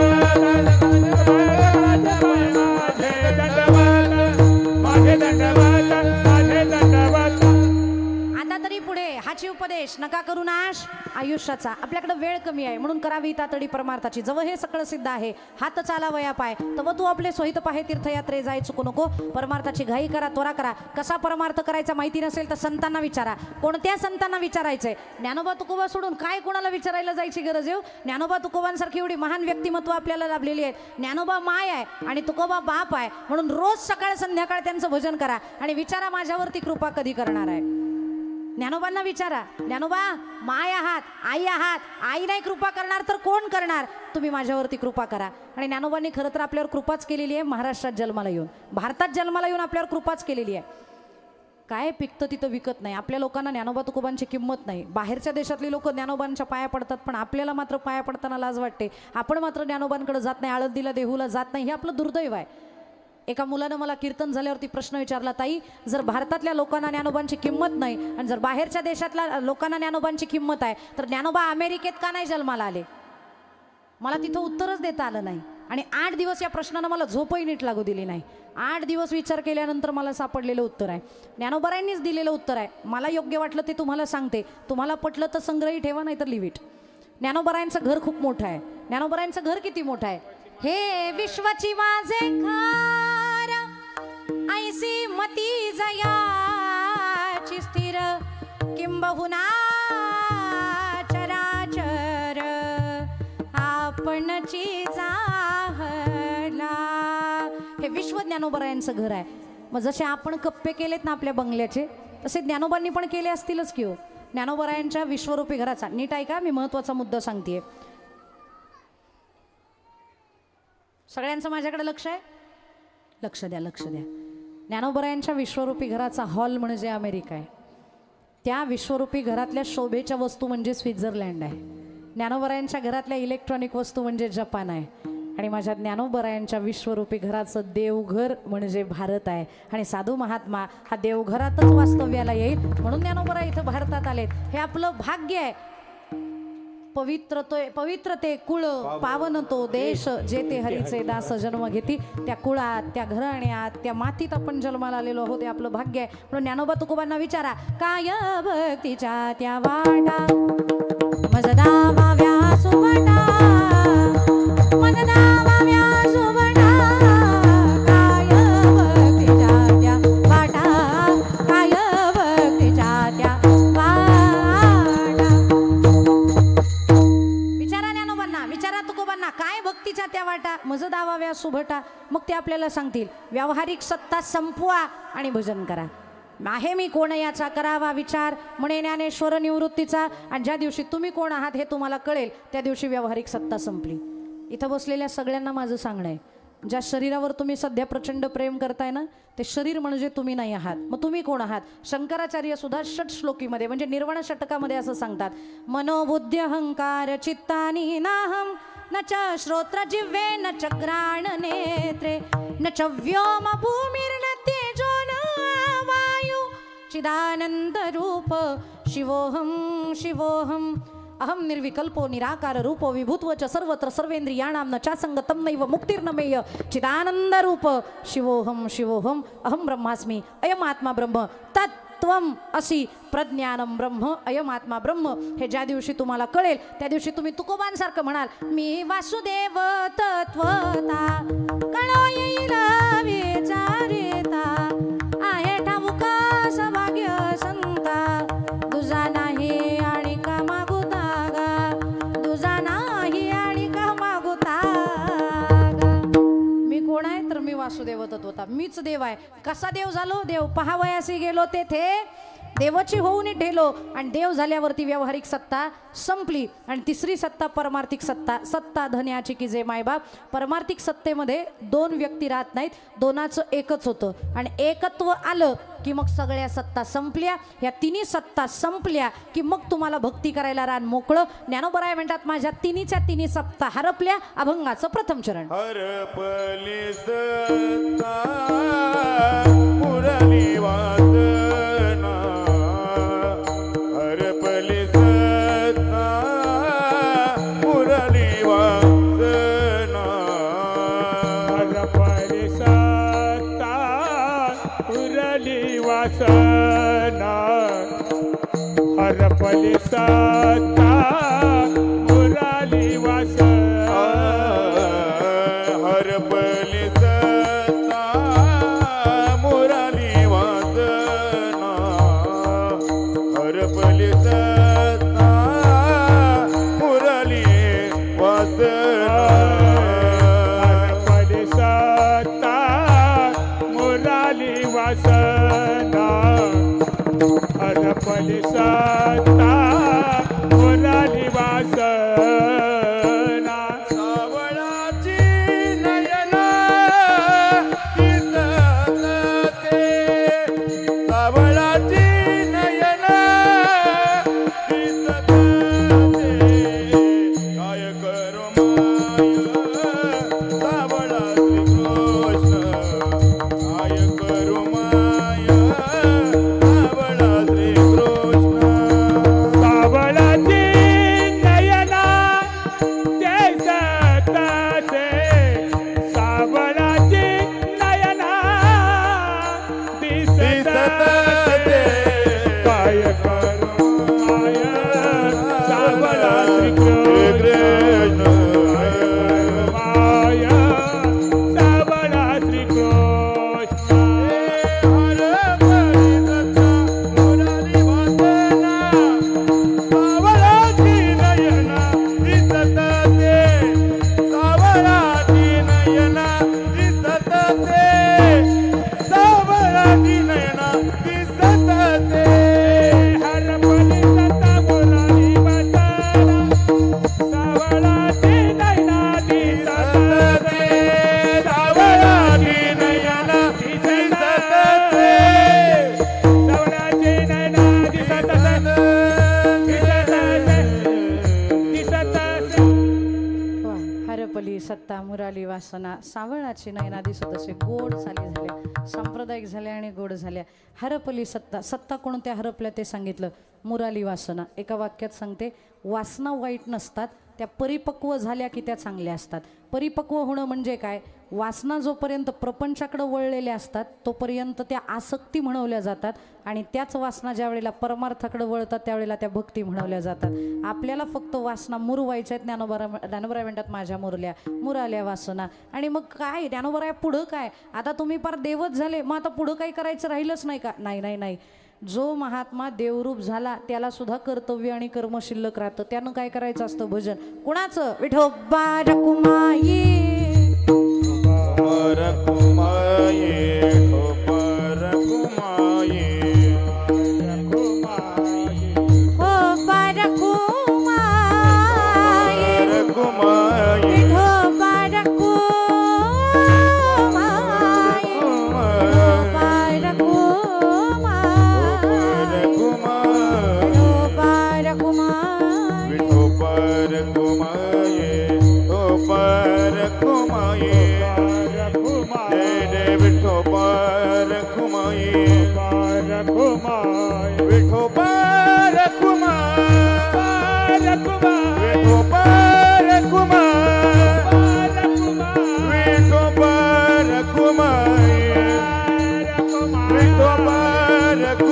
माझे दंडवत, माझे दंडवत. आता तरी पुढे हाची उपदेश. नका करू नाश आयुष्याचा. आपल्याकडे वेळ कमी आहे म्हणून करावी तातडी परमार्थाची. जवळ हे सगळं सिद्ध आहे, हात चालावया पाय, तव तू आपले सोहित पाहे तीर्थयात्रे जाय चुकू नको. परमार्थाची घाई करा, त्वरा करा. कसा परमार्थ करायचा माहिती नसेल तर संतांना विचारा. कोणत्या संतांना विचारायचंय? ज्ञानोबा तुकोबा सोडून काय कोणाला विचारायला जायची गरज आहे? ज्ञानोबा तुकोबांसारखी एवढी महान व्यक्तिमत्व आपल्याला लाभलेली आहेत. ज्ञानोबा माय आहे आणि तुकोबा बाप आहे, म्हणून रोज सकाळ संध्याकाळ त्यांचं भजन करा आणि विचारा माझ्यावरती कृपा कधी करणार आहे. ज्ञानोबांना विचारा, ज्ञानोबा माय आहात, आई आहात, आई नाही कृपा करणार तर कोण करणार? तुम्ही माझ्यावरती कृपा करा. आणि ज्ञानोबांनी खरं तर आपल्यावर कृपाच केलेली आहे. महाराष्ट्रात जन्माला येऊन, भारतात जन्माला येऊन आपल्यावर कृपाच केलेली आहे. काय पिकतं तिथं विकत नाही. आपल्या लोकांना ज्ञानोबा तुकोबांची किंमत नाही. बाहेरच्या देशातली लोक ज्ञानोबांच्या पाया पडतात, पण आपल्याला मात्र पाया पडताना लाज वाटते. आपण मात्र ज्ञानोबांकडे जात नाही, आळंदीला देहूला जात नाही. हे आपलं दुर्दैव आहे. एका मुलानं मला कीर्तन झाल्यावरती प्रश्न विचारला, ताई जर भारतातल्या लोकांना ज्ञानोबांची किंमत नाही आणि जर बाहेरच्या देशातल्या लोकांना ज्ञानोबांची किंमत आहे तर ज्ञानोबा अमेरिकेत का नाही जन्माला आले? मला तिथं उत्तरच देता आलं नाही. आणि 8 दिवस या प्रश्नानं मला झोपही नीट लागू दिली नाही. 8 दिवस विचार केल्यानंतर मला सापडलेलं उत्तर आहे, ज्ञानोबारायांनीच दिलेलं उत्तर आहे. मला योग्य वाटलं ते तुम्हाला सांगते. तुम्हाला पटलं तर संग्रही ठेवा, नाही तर लिव्ह इट. ज्ञानोबारायांचं घर खूप मोठं आहे. ज्ञानोबारायांचं घर किती मोठं आहे? हे विश्वाची माझे खार, ऐसी मती जयाची स्थिर, किंबहुना चराचर आपणची जाहला. हे विश्व ज्ञानोबारायांचं घर आहे. मग जसे आपण कप्पे केलेत ना आपल्या बंगल्याचे, तसे ज्ञानोबांनी पण केले असतीलच की हो. ज्ञानोबारायांच्या विश्वरूपी घराचा नीट ऐका, मी महत्त्वाचा मुद्दा सांगतेय. सगळ्यांचं माझ्याकडे लक्ष आहे, लक्ष द्या, लक्ष द्या. ज्ञानोबारायांच्या विश्वरूपी घराचा हॉल म्हणजे अमेरिका आहे. त्या विश्वरूपी घरातल्या शोभेच्या वस्तू म्हणजे स्वित्झर्लंड आहे. ज्ञानोबारायांच्या घरातल्या इलेक्ट्रॉनिक वस्तू म्हणजे जपान आहे. आणि माझ्या ज्ञानोबारायांच्या विश्वरूपी घराचं देवघर म्हणजे भारत आहे. आणि साधू महात्मा हा देवघरातच वास्तव्याला येईल म्हणून ज्ञानोबाराय इथं भारतात आलेत. हे आपलं भाग्य आहे. पवित्र ते कुळ पावन तो देश जेथे हरीचे दास जन्म घेती. त्या कुळात, त्या घराण्यात, त्या मातीत आपण जन्माला आलेलो आहोत. ते आपलं भाग्य आहे. म्हणून ज्ञानोबा तुकोबांना विचारा, काय भक्तीच्या त्या वाटा मजदा माव्या सुभटा, मजदा माव्या सुभटा, काय भक्तीच्या त्या वाटा, काय भक्तीच्या त्या काय भक्तीच्या त्या वाटा मजदावाव्या सुभटा. मग ते आपल्याला सांगतील व्यावहारिक सत्ता संपवा आणि भजन करा. आहे मी कोण याचा करावा विचार म्हणे ज्ञानेश्वर निवृत्तीचा. आणि ज्या दिवशी तुम्ही कोण आहात हे तुम्हाला कळेल त्या दिवशी व्यावहारिक सत्ता संपली. इथं बसलेल्या सगळ्यांना माझं सांगणं आहे, ज्या शरीरावर तुम्ही सध्या प्रचंड प्रेम करताय ना ते शरीर म्हणजे तुम्ही नाही आहात. मग तुम्ही कोण आहात? शंकराचार्य सुद्धा षट श्लोकीमध्ये म्हणजे निर्वाण षटकामध्ये असं सांगतात, मनोबुद्धी अहंकार चित्तानी नाहम न च श्रोत्र जिव्हे न च घ्राण नेत्रे न च व्योम भूमिर्न तेजो न वायु चिदानंद रूप शिवोहम शिवोहम अहम निर्विकल्पो निराकार रूपो विभूत्व च सर्वत्र सर्वेंद्रियाणां न चासंगतं नैव मुक्तिर्नमेय चिदानंद रूप शिवोहम शिवोहम अहम ब्रह्मास्मि अयमात्मा ब्रह्म तत्त्वम असी प्रज्ञानम ब्रह्म अयमात्मा ब्रह्म. हे ज्या दिवशी तुम्हाला कळेल त्या दिवशी तुम्ही तुकोबांसारखं म्हणाल, मी वासुदेव तत्वता कळो येईल विचारिता आहे ठाऊका सौभाग्य संता तुझा नाही आणि का मागुता गा, तुझा नाही आणि का मागुता गा. मी कोण आहे तर मी वासुदेव तत्वता, मीच देव आहे. कसा देव झालो? देव पहावयासी गेलो तेथे देवाची होऊन ठेलो. आणि देव झाल्यावरती व्यावहारिक सत्ता संपली. आणि तिसरी सत्ता परमार्थिक सत्ता. सत्ता धन्याची की जे मायबाप. परमार्थिक सत्तेमध्ये दोन व्यक्ती राहत नाहीत, दोनाचं एकच होतं. आणि एकत्व आलं की मग सगळ्या सत्ता संपल्या. या तिन्ही सत्ता संपल्या की मग तुम्हाला भक्ती करायला रान मोकळं. ज्ञानोबराय म्हणतात, माझ्या तिन्हीच्या तिन्ही सत्ता हरपल्या. अभंगाचं प्रथम चरण. हरपली सत्ता मुरली वासना, हरपली सत्ता मुरली वासना, हरपली सत्ता मुरली वासना, हरपली सत्ता मुरली वासना, हरपली सत्ता मुरली वासना, हरपली सत्ता मुरली वासना, हरपली सत्ता मुरली वासना, हरपली सत्ता मुरली वासना. सावळाची नयना दिसते, सावळाची नयना दिसते, काय करू माय सावळा श्रीकृष्ण, काय करू माय सावळा श्रीकृष्ण, सावळाची नयना दिसते, सावळाची नयना दिसते, काय करू माय सावळा श्रीकृष्ण, माय सावळा श्रीकृष्ण. हरपली सत्ता मुरली वासना, सावळाची नयना दिसते, सावळाची नयना दिसते, सावळाची नयना दिसते, हरपली सत्ता मुरली वासना, सावळाची नयना दिसते, सावळाची नयना दिसते, सावळाची नयना दिसते, दिसते. वा. हरपली सत्ता मुराली वासना, सावळाची नयना दिसत असे गोड चाली झाले. सांप्रदायिक झाल्या आणि गोड झाल्या. हरपली सत्ता. सत्ता कोणत्या हरपल्या ते सांगितलं. मुराली वासना. एका वाक्यात सांगते, वासना वाईट नसतात, त्या परिपक्व झाल्या की त्या चांगल्या असतात. परिपक्व होणं म्हणजे काय, वासना जोपर्यंत प्रपंचाकडे वळलेल्या असतात तोपर्यंत त्या आसक्ती म्हणवल्या जातात आणि त्याच वासना ज्या वेळेला परमार्थाकडे वळतात त्यावेळेला त्या भक्ती म्हणवल्या जातात. आपल्याला फक्त वासना मुरवायच्या आहेत. ज्ञानोबराय म्हणतात माझ्या मुरल्या मुराल्या वासना. आणि मग काय ज्ञानोबराय पुढं काय, आता तुम्ही फार देवच झाले, मग आता पुढं काही करायचं राहिलंच नाही का. नाही नाही नाही, जो महात्मा देवरूप झाला त्याला सुद्धा कर्तव्य आणि कर्म शिल्लक राहतं. त्यानं काय करायचं असतं, भजन. कुणाचं, विठोबा रखुमाई रखुमाई ठोपर रखुमाई विठोबा रखुमाई रखुमाई विठोबा रखुमाई विठोबा रखुमाई विठोबा रखुमाई ठोपर रखुमाई विठोबा रखुमाई विठोबा रखुमाई विठोबा रखुमाई विठोबा रखुमाई विठोबा रखुमाई विठोबा रखुमाई विठोबा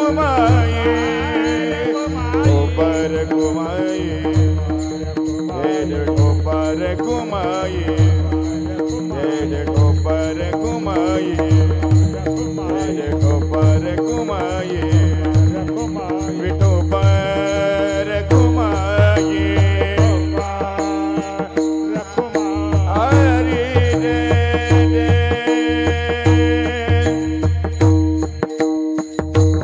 रखुमाई ठोपर रखुमाई ठोपर रखुमाई विठोबा रखुमाई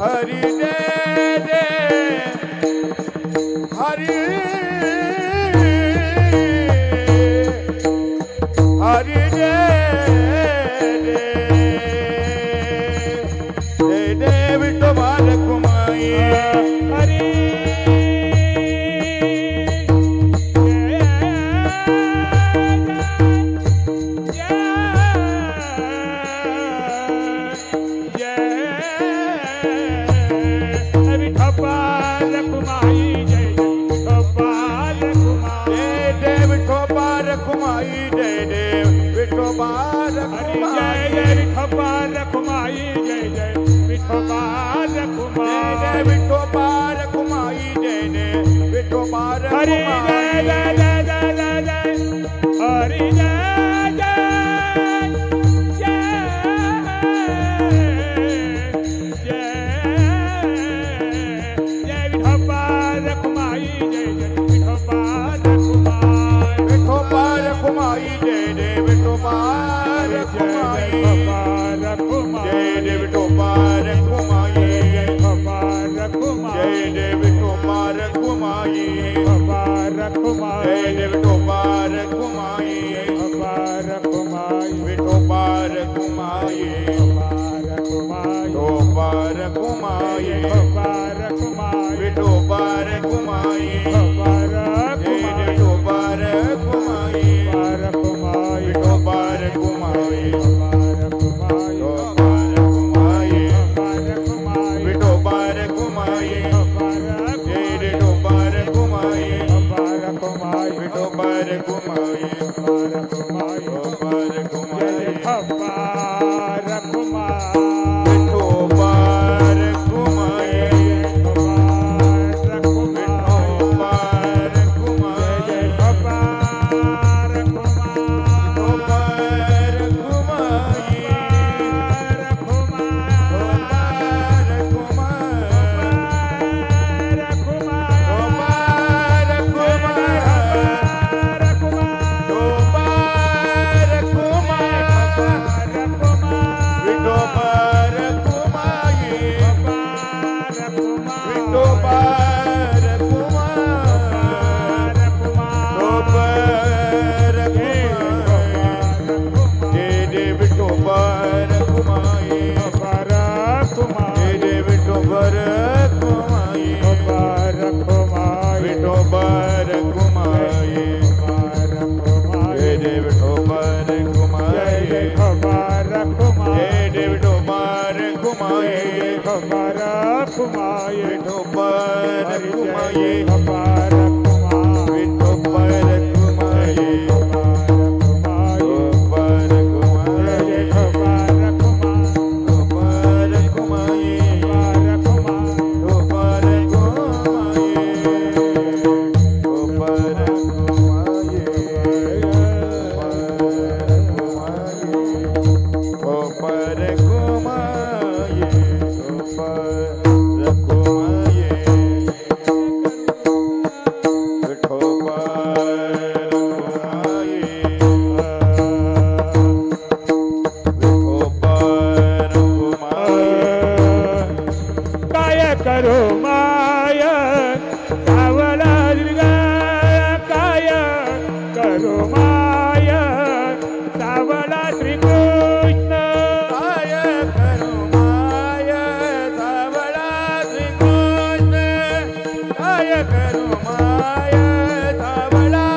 हरि रे हरि रे हरि हरि रे विठोबा रखुमाई हरि विठोबा रखुमाई जय विठोबा रखुमाई विठोबा रखुमाई जय विठोबा हरि रखुमाई जय जय विठोबा रखुमाई जय जय विठोबा रखुमाई विठोबा रखुमाई जय विठोबा हरि रखुमाई जय जय जय जय जय जय हरि जय जय जय जय जय विठोबा रखुमाई जय जय विठोबा रखुमाई विठोबा रखुमाई जय विठोबा जय रखुमाई विठोबा रखुमाई जय विठोबा रखुमाई विठोबा रखुमाई जय विठोबा रखुमाई विठोबा रखुमाई जय विठोबा रखुमाई विठोबा रखुमाई विठोबा रखुमाई विठोबा रखुमाई विठोबा रखुमाई विठोबा रखुमाई विठोबा जय रखुमाई विठोबा रखुमाई विठोबा रखुमाई विठोबा रखुमाई विठोबा रखुमाई विठोबा रखुमाई रखुमाये विठोबा रखुमाये विठोबा रखुमाये विठोबा रखुमाये विठोबा रखुमाये विठोबा रखुमाये विठोबा रखुमाये विठोबा रखुमाये विठोबा रखुमाये विठोबा रखुमाये विठोबा रखुमाये विठोबा रखुमाये काय करो माय सावला दुर्गा काय करो माय सावला श्रीकृष्ण काय करू माय सावळा श्रीकृष्ण काय करू माय सावळा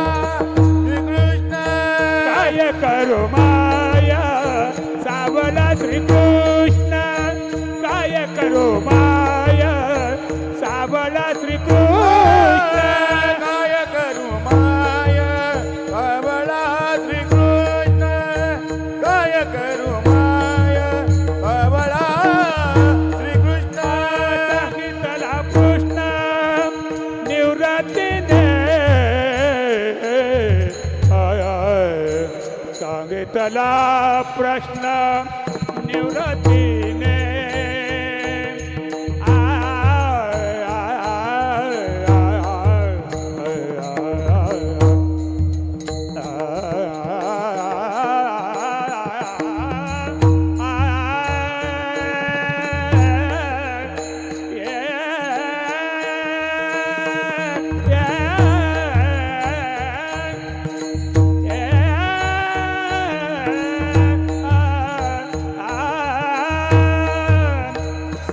श्रीकृष्ण काय करो माय सावला श्रीकृष्ण काय करो माय सावला श्रीकृष्ण काय करू माय सावळा श्रीकृष्ण काय करू माय सावळा श्रीकृष्ण सांगितला कृष्ण निवृत्तीने सांगितला प्रश्न निवृत्तीने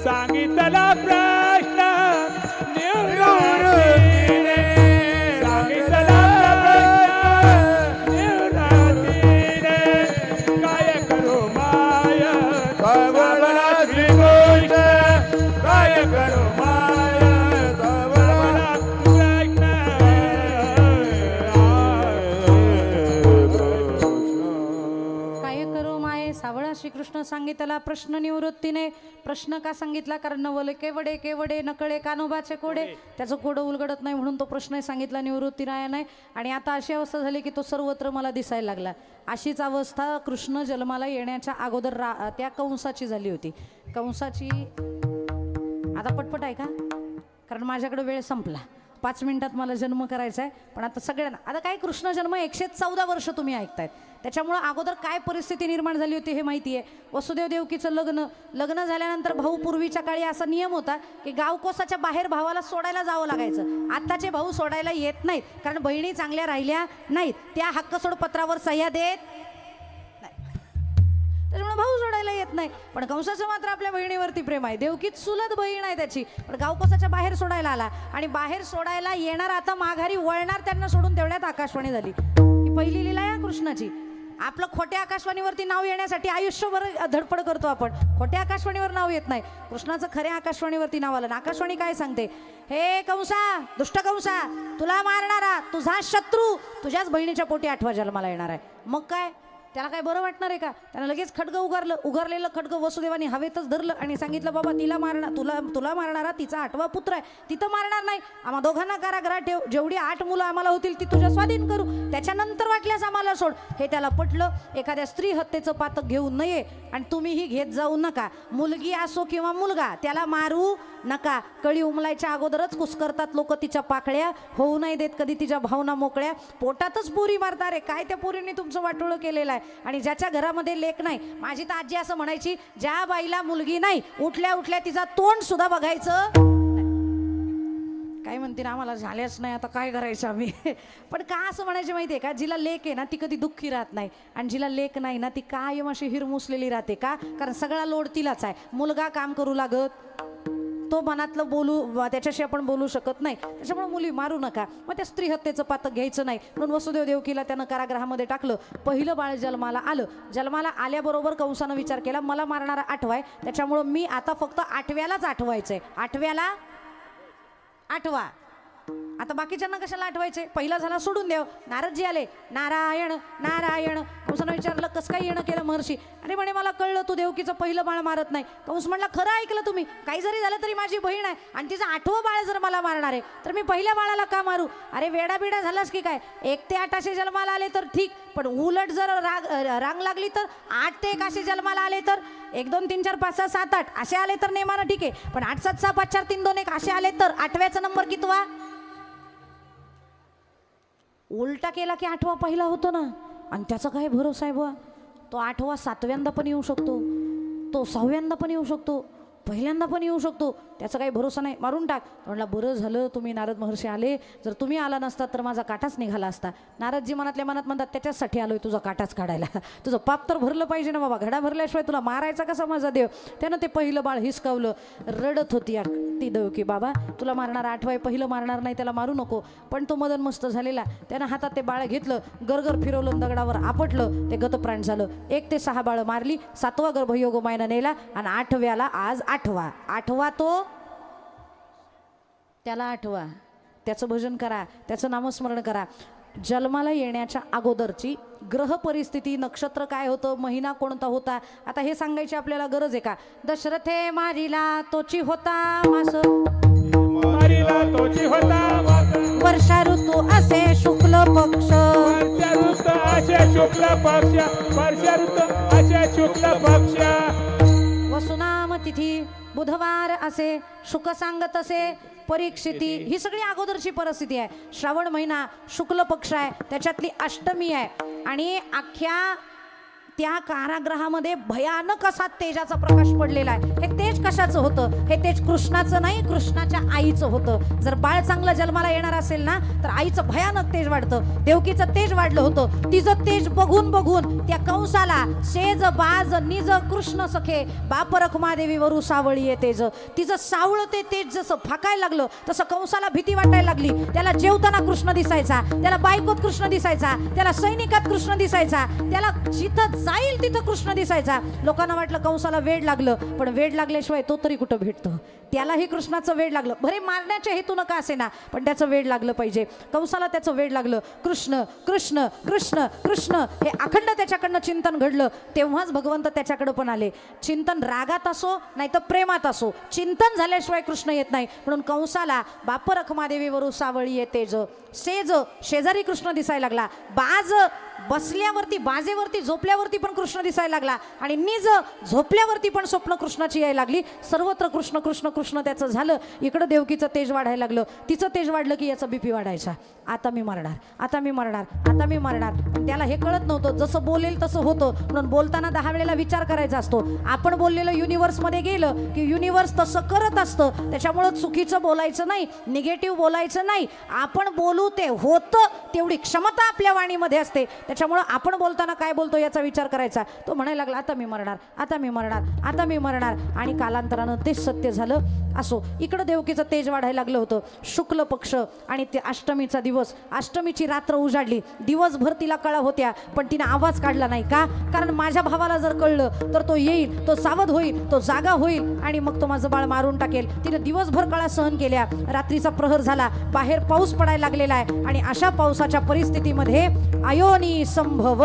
सांगितला प्रश्न निवृत्तीने सांगितला प्रश्न निवृत्तीने काय करू माय सावळा श्रीकृष्ण काय करू माय सावळा काय करू माये सावळा श्रीकृष्ण सांगितला प्रश्न निवृत्तीने. प्रश्न का सांगितला? कारण नवले केवडे केवडे नकळे कानोबाचे कोडे. त्याचं कोडं उलगडत नाही म्हणून तो प्रश्न सांगितला निवृत्तीरायाने. आणि आता अशी अवस्था झाली की तो सर्वत्र मला दिसायला लागला. अशीच अवस्था कृष्ण जन्माला येण्याच्या अगोदर त्या कंसाची झाली होती. कंसाची आता पटपट आहे का, कारण माझ्याकडे वेळ संपला. 5 मिनिटात मला जन्म करायचा आहे. पण आता सगळ्यांना आता काय कृष्ण जन्म 114 वर्ष तुम्ही ऐकतायत. त्याच्यामुळं अगोदर काय परिस्थिती निर्माण झाली होती हे माहिती आहे. वसुदेव देवकीचं लग्न झाल्यानंतर भाऊ, पूर्वीच्या काळी असा नियम होता की गावकोसाच्या बाहेर भावाला सोडायला जावं लागायचं. आत्ताचे भाऊ सोडायला येत नाहीत कारण बहिणी चांगल्या राहिल्या नाहीत. त्या हक्क सोड पत्रावर सह्या देत त्याच्यामुळे भाऊ सोडायला येत नाही. पण कंसाचं मात्र आपल्या बहिणीवरती प्रेम आहे. देवकीत चुलत बहीण आहे त्याची, पण गावकोसाच्या बाहेर सोडायला आला. आणि बाहेर सोडायला येणार आता माघारी वळणार त्यांना सोडून तेवढ्यात आकाशवाणी झाली. ही पहिली लीला आहे कृष्णाची. आपलं खोट्या आकाशवाणीवरती नाव येण्यासाठी आयुष्यभर धडपड करतो आपण. खोट्या आकाशवाणीवर नाव येत नाही. कृष्णाचं खऱ्या आकाशवाणीवरती नाव आलं. आकाशवाणी काय सांगते? हे कंसा, दुष्ट कंसा, तुला मारणारा तुझा शत्रू तुझ्याच बहिणीच्या पोटी 8व्या जन्माला येणार आहे. मग काय त्याला काय बरं वाटणार आहे का? त्यानं लगेच खड्ग उगारलेलं खड्ग वसुदेवाने हवेतच धरलं आणि सांगितलं, बाबा तिला मारणार, तुला मारणारा तिचा 8वा पुत्र आहे. तिथं मारणार नाही. आम्हा दोघांना कारागृहात ठेव. जेवढी 8 मुलं आम्हाला होतील ती तुझ्या स्वाधीन करू. त्याच्यानंतर वाटल्यास आम्हाला सोड. हे त्याला पटलं. एखाद्या स्त्री हत्येचं पातक घेऊ नये आणि तुम्हीही घेत जाऊ नका. मुलगी असो किंवा मुलगा त्याला मारू नका. कळी उमलायच्या अगोदरच कुस्करतात लोक तिच्या पाकळ्या. होऊ नाही देत कधी तिच्या भावना मोकळ्या. पोटातच पुरी मारणार आहे. काय त्या पुरीने तुमचं वाटोळं केलेलं आहे. आणि ज्याच्या घरामध्ये लेक नाही, माझी तर आजी असं म्हणायची, ज्या बाईला मुलगी नाही उठल्या उठल्या तिचा तोंड सुद्धा बघायचं. काय म्हणते ना, आम्हाला झाल्याच नाही आता काय करायचं आम्ही. पण का असं म्हणायचे माहिती आहे का? जिला लेक आहे ना ती कधी दुःखी राहत नाही. आणि जिला लेक नाही ना ती कायम अशी हिरमुसलेली राहते. का? कारण सगळा लोड तिलाच आहे. मुलगा काम करू लागत तो मनातलं त्याच्याशी आपण बोलू शकत नाही. त्याच्यामुळे मुली मारू नका. मग त्या स्त्री हत्येचं पातक घ्यायचं नाही म्हणून वसुदेव देवकीला त्यानं कारागृहामध्ये टाकलं. पहिलं बाळ जन्माला आलं. जन्माला आल्याबरोबर कंसानं विचार केला मला मारणारा आठवाय, त्याच्यामुळं मी आता फक्त आठव्यालाच आठवायचंय. आठव्याला आठवा. आता बाकीच्यांना कशाला आठवायचे? पहिला झाला सोडून द्याव. नारदजी आले. नारायण नारायण. कंसानं विचारलं कसं काय येणं केलं महर्षी? अरे म्हणे मला कळलं तू देवकीचं पहिलं बाळ मारत नाही. कंस म्हणला खरं ऐकलं तुम्ही. काही जरी झालं तरी माझी बहीण आहे आणि तिचं 8वं बाळ जर मला मारणार आहे तर मी पहिल्या बाळाला का मारू? अरे वेडाबिडा झालास की काय? 1 ते 8 असे जन्माला आले तर ठीक, पण उलट जर रांग लागली तर 8 ते 1 असे जन्माला आले तर 1 2 3 4 5 6 7 8 असे आले तर नेमानं ठीक आहे. पण 8 7 6 5 4 3 2 1 असे आले तर 8व्याचा नंबर कितवा? उलटा केला की 8वा पहिला होतो ना. आणि त्याचा काय भरोसा आहे बुवा? तो 8वा 7व्यांदा पण येऊ शकतो, तो 6व्यांदा पण येऊ शकतो, पहिल्यांदा पण येऊ शकतो. त्याचा काही भरोसा नाही. मारून टाक. म्हणला बरं झालं तुम्ही नारद महर्षी आले. जर तुम्ही आला नसतात तर माझा काटाच निघाला असता. नारदजी मनातल्या मनात म्हणतात त्याच्यासाठी आलोय तुझा काटाच काढायला. तुझं पाप तर भरलं पाहिजे ना बाबा. घडा भरल्याशिवाय तुला मारायचा कसा माझा देव? त्यानं ते पहिलं बाळ हिसकावलं. रडत होती ती देवकी. बाबा तुला मारणार 8वाय, पहिलं मारणार नाही त्याला मारू नको. पण तो मदन मस्त झालेला. त्यानं हातात ते बाळ घेतलं, गरगर फिरवलं, दगडावर आपटलं, ते गतप्राण झालं. 1 ते 6 बाळ मारली. 7वा गर्भयोग मायनं नेला आणि 8व्याला आज 8वा. 8वा तो त्याला आठवा. त्याचं भजन करा, त्याचं नामस्मरण करा. जन्माला येण्याच्या अगोदरची ग्रह परिस्थिती, नक्षत्र काय होतं, महिना कोणता होता, आता हे सांगायची आपल्याला गरज आहे का? दशरथे मारिला तोची होता मास, मारिला तोची होता मास. वर्षा ऋतू असे शुक्ल पक्ष, वर्षा ऋतू असे शुक्ल पक्ष, वर्षा ऋतू असे शुक्ल पक्ष. वसुनाम तिथी बुधवार असे, शुक सांगत असे परीक्षिती. ही सगळी अगोदरची परिस्थिती आहे. श्रावण महिना शुक्ल पक्ष आहे, त्याच्यातली अष्टमी आहे आणि अख्ख्या त्या कारागृहामध्ये भयानक असा तेजाचा प्रकाश पडलेला आहे. हे तेज कशाचं होतं? हे तेज कृष्णाचं नाही, कृष्णाच्या आईचं होतं. जर बाळ चांगलं जन्माला येणार असेल ना तर आईचं भयानक तेज वाढतं. देवकीचं तेज वाढलं होतं. तिचं तेज बघून बघून त्या कंसाला सेज बाज निज कृष्ण सखे बाप रखमादेवी वरू सावळी ये तेज. तिचं सावळं ते तेज जसं फाकायला लागलं तसं कंसाला भीती वाटायला लागली. त्याला जेवताना कृष्ण दिसायचा, त्याला बायकोत कृष्ण दिसायचा, त्याला सैनिकात कृष्ण दिसायचा, त्याला जिथं जाईल तिथं कृष्ण दिसायचा. लोकांना वाटलं कंसाला वेड लागलं, पण वेड लागल्याशिवाय तो तरी कुठं भेटतो? त्यालाही कृष्णाचं वेड लागलं. भरे मारण्याच्या हेतून का असे ना, पण त्याचं वेड लागलं पाहिजे. कंसाला त्याचं वेड लागलं. कृष्ण कृष्ण कृष्ण कृष्ण हे अखंड त्याच्याकडनं चिंतन घडलं. तेव्हाच भगवंत त्याच्याकडं पण आले. चिंतन रागात असो नाही तर प्रेमात असो, चिंतन झाल्याशिवाय कृष्ण येत नाही. म्हणून कंसाला बाप रखमादेवी वरू सावळी ये तेज. सेज शेजारी कृष्ण दिसायला लागला. बाज बसल्यावरती, बाजेवरती, झोपल्यावरती पण कृष्ण दिसायला लागला आणि निज झोपल्यावरती पण स्वप्न कृष्णाची यायला लागली. सर्वत्र कृष्ण कृष्ण कृष्ण त्याचं झालं. इकडं देवकीचं तेज वाढायला लागलं. तिचं तेज वाढलं की याचा बीपी वाढायचा. आता मी मरणार, आता मी मरणार, आता मी मरणार. त्याला हे कळत नव्हतं. जसं बोलेल तसं होतं. म्हणून बोलताना 10 वेळेला विचार करायचा असतो. आपण बोललेलं युनिव्हर्समध्ये गेलं की युनिव्हर्स तसं करत असतं. त्याच्यामुळं चुकीचं बोलायचं नाही, निगेटिव्ह बोलायचं नाही. आपण बोलू ते होतं, तेवढी क्षमता आपल्या वाणीमध्ये असते. त्याच्यामुळं आपण बोलताना काय बोलतो याचा विचार करायचा. तो म्हणायला लागला आता मी मरणार, आता मी मरणार, आता मी मरणार. आणि कालांतरानं तेच सत्य झालं. असो, इकडं देवकीचं तेज वाढायला लागलं होतं. शुक्ल पक्ष आणि ते अष्टमीचा दिवस, अष्टमीची रात्र उजाडली. दिवसभर तिला कळा होत्या पण तिने आवाज काढला नाही. का? कारण माझ्या भावाला जर कळलं तर तो येईल, तो सावध होईल, तो जागा होईल आणि मग तो माझं बाळ मारून टाकेल. तिने दिवसभर कळा सहन केल्या. रात्रीचा प्रहर झाला, बाहेर पाऊस पडायला लागलेला आहे आणि अशा पावसाच्या परिस्थितीमध्ये अयोनी संभव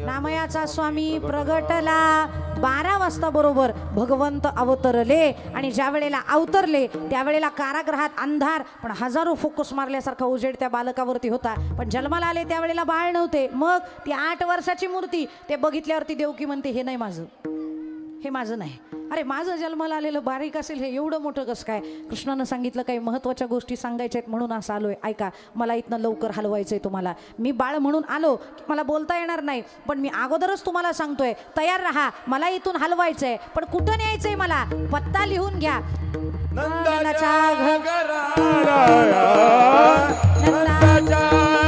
नामयाचा स्वामी प्रगटला. 12 वाजता बरोबर भगवंत अवतरले आणि ज्या वेळेला अवतरले त्यावेळेला कारागृहात अंधार, पण हजारो फोकस मारल्यासारखा उजेड त्या बालकावरती होता. पण जन्माला आले त्यावेळेला बाळ नव्हते. मग ती 8 वर्षाची मूर्ती ते बघितल्यावरती देवकी म्हणते हे नाही माझं, हे माझं नाही. अरे माझं जन्माला आलेलं बारीक असेल, हे एवढं मोठं कसं काय? कृष्णानं सांगितलं काही महत्त्वाच्या गोष्टी सांगायच्या आहेत म्हणून असं आलोय. ऐका, मला इथनं लवकर हलवायचंय तुम्हाला. मी बाळ म्हणून आलो की मला बोलता येणार नाही, पण मी अगोदरच तुम्हाला सांगतोय तयार राहा. मला इथून हलवायचंय, पण कुठं न्यायचंय मला? पत्ता लिहून घ्या. नंदाच्या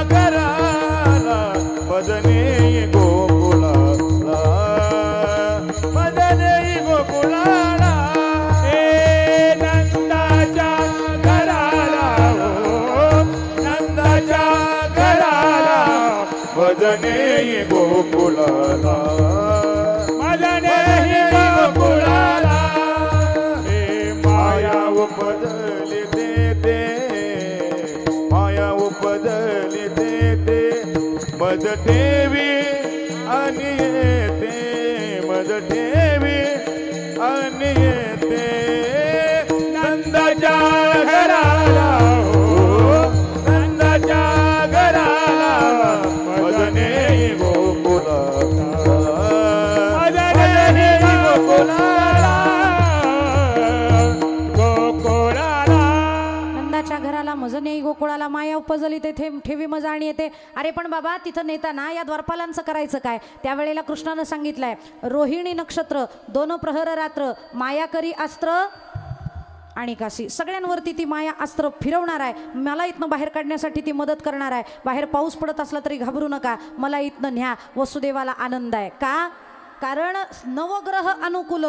घराला मदने गोकुळाला, मदने गोकुळाला मजने गोकुळाला मजने गोकुळाला हे माया उपजली ते माया उपजली ते मज ठेवी आणि येते मज ठेवी आणि येते नंदाच्या घराला हो नंदाच्या घराला मजने गोकुळाला मजने गोकुळाला गोकुळाला नंदाच्या घराला मजने गोकुळाला माया उपजली तेथे ठेवी मजा आणि येते. अरे पण बाबा तिथं नेताना या द्वारपालांचं करायचं काय? त्यावेळेला कृष्णानं सांगितलंय रोहिणी नक्षत्र 2 प्रहर रात्र माया करी अस्त्र आणि काशी सगळ्यांवरती ती माया अस्त्र फिरवणार आहे. मला इथनं बाहेर काढण्यासाठी ती मदत करणार आहे. बाहेर पाऊस पडत असला तरी घाबरू नका, मला इथनं न्या. वसुदेवाला आनंद आहे का? कारण नवग्रह अनुकूल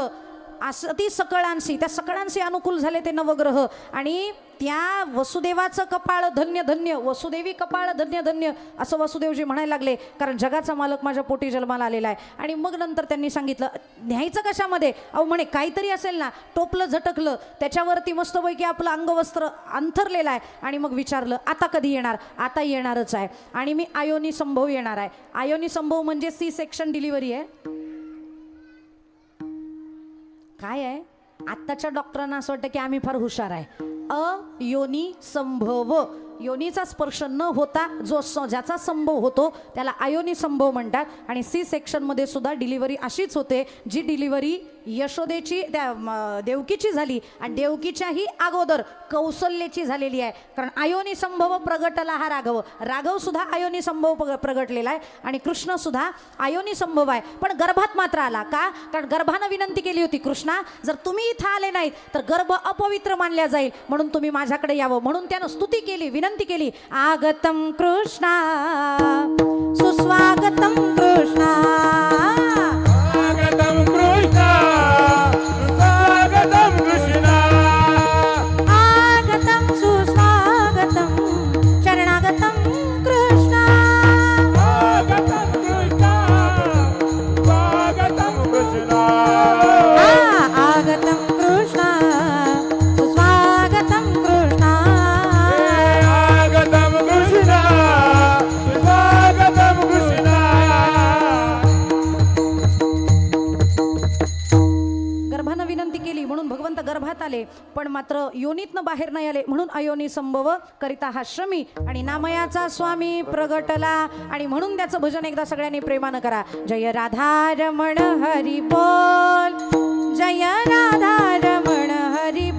असं ती सकळांशी त्या सकळांशी अनुकूल झाले ते नवग्रह आणि त्या वसुदेवाचं कपाळ धन्य धन्य वसुदेवी कपाळ धन्य धन्य असं वसुदेवजी म्हणायला लागले. कारण जगाचा मालक माझ्या पोटी जन्माला आलेला आहे. आणि मग नंतर त्यांनी सांगितलं न्यायचं कशामध्ये? अहो म्हणे काहीतरी असेल ना, टोपलं झटकलं त्याच्यावरती मस्तपैकी आपलं अंगवस्त्र अंथरलेलं आहे. आणि मग विचारलं आता कधी येणार? आता येणारच आहे. आणि मी आयोनी संभव येणार आहे. आयोनी संभव म्हणजे सी सेक्शन डिलिव्हरी आहे. काय आहे? आत्ताच्या डॉक्टरांना असं वाटतं की आम्ही फार हुशार आहे. अयोनी संभव योनीचा स्पर्श न होता ज्याचा संभव होतो त्याला आयोनी संभव म्हणतात. आणि सी सेक्शनमध्ये सुद्धा डिलिव्हरी अशीच होते जी डिलिव्हरी यशोदेची त्या देवकीची झाली आणि देवकीच्याही अगोदर कौसल्याची झालेली आहे. कारण आयोनी संभव प्रगटला हा राघव सुद्धा आयोनी संभव प्रगटलेला आहे आणि कृष्ण सुद्धा आयोनी संभव आहे. पण गर्भात मात्र आला का? कारण गर्भानं विनंती केली होती कृष्णा जर तुम्ही इथं आले नाहीत तर गर्भ अपवित्र मानल्या जाईल म्हणून तुम्ही माझ्याकडे यावं. म्हणून त्यानं स्तुती केली विनंती केली आगतम कृष्णा सुस्वागतम कृष्णा स्वागतम कृष्ण स्वागतम कृष्ण आगतम सुस्वागतम शरणागतम कृष्णा स्वागतम कृष्ण स्वागतम कृष्ण आगतम कृष्णा सुस्वागतम कृष्णा स्वागतम कृष्ण स्वागतम कृष्ण गर्भानं विनंती केली म्हणून भगवंत गर्भात आले. पण मात्र योनीतनं बाहेर नाही आले म्हणून अयोनी संभव करिता हा श्रमी आणि नामयाचा स्वामी प्रगटला. आणि म्हणून त्याचं भजन एकदा सगळ्यांनी प्रेमानं करा. जय राधा रमण हरी बोल जय राधा रमण हरी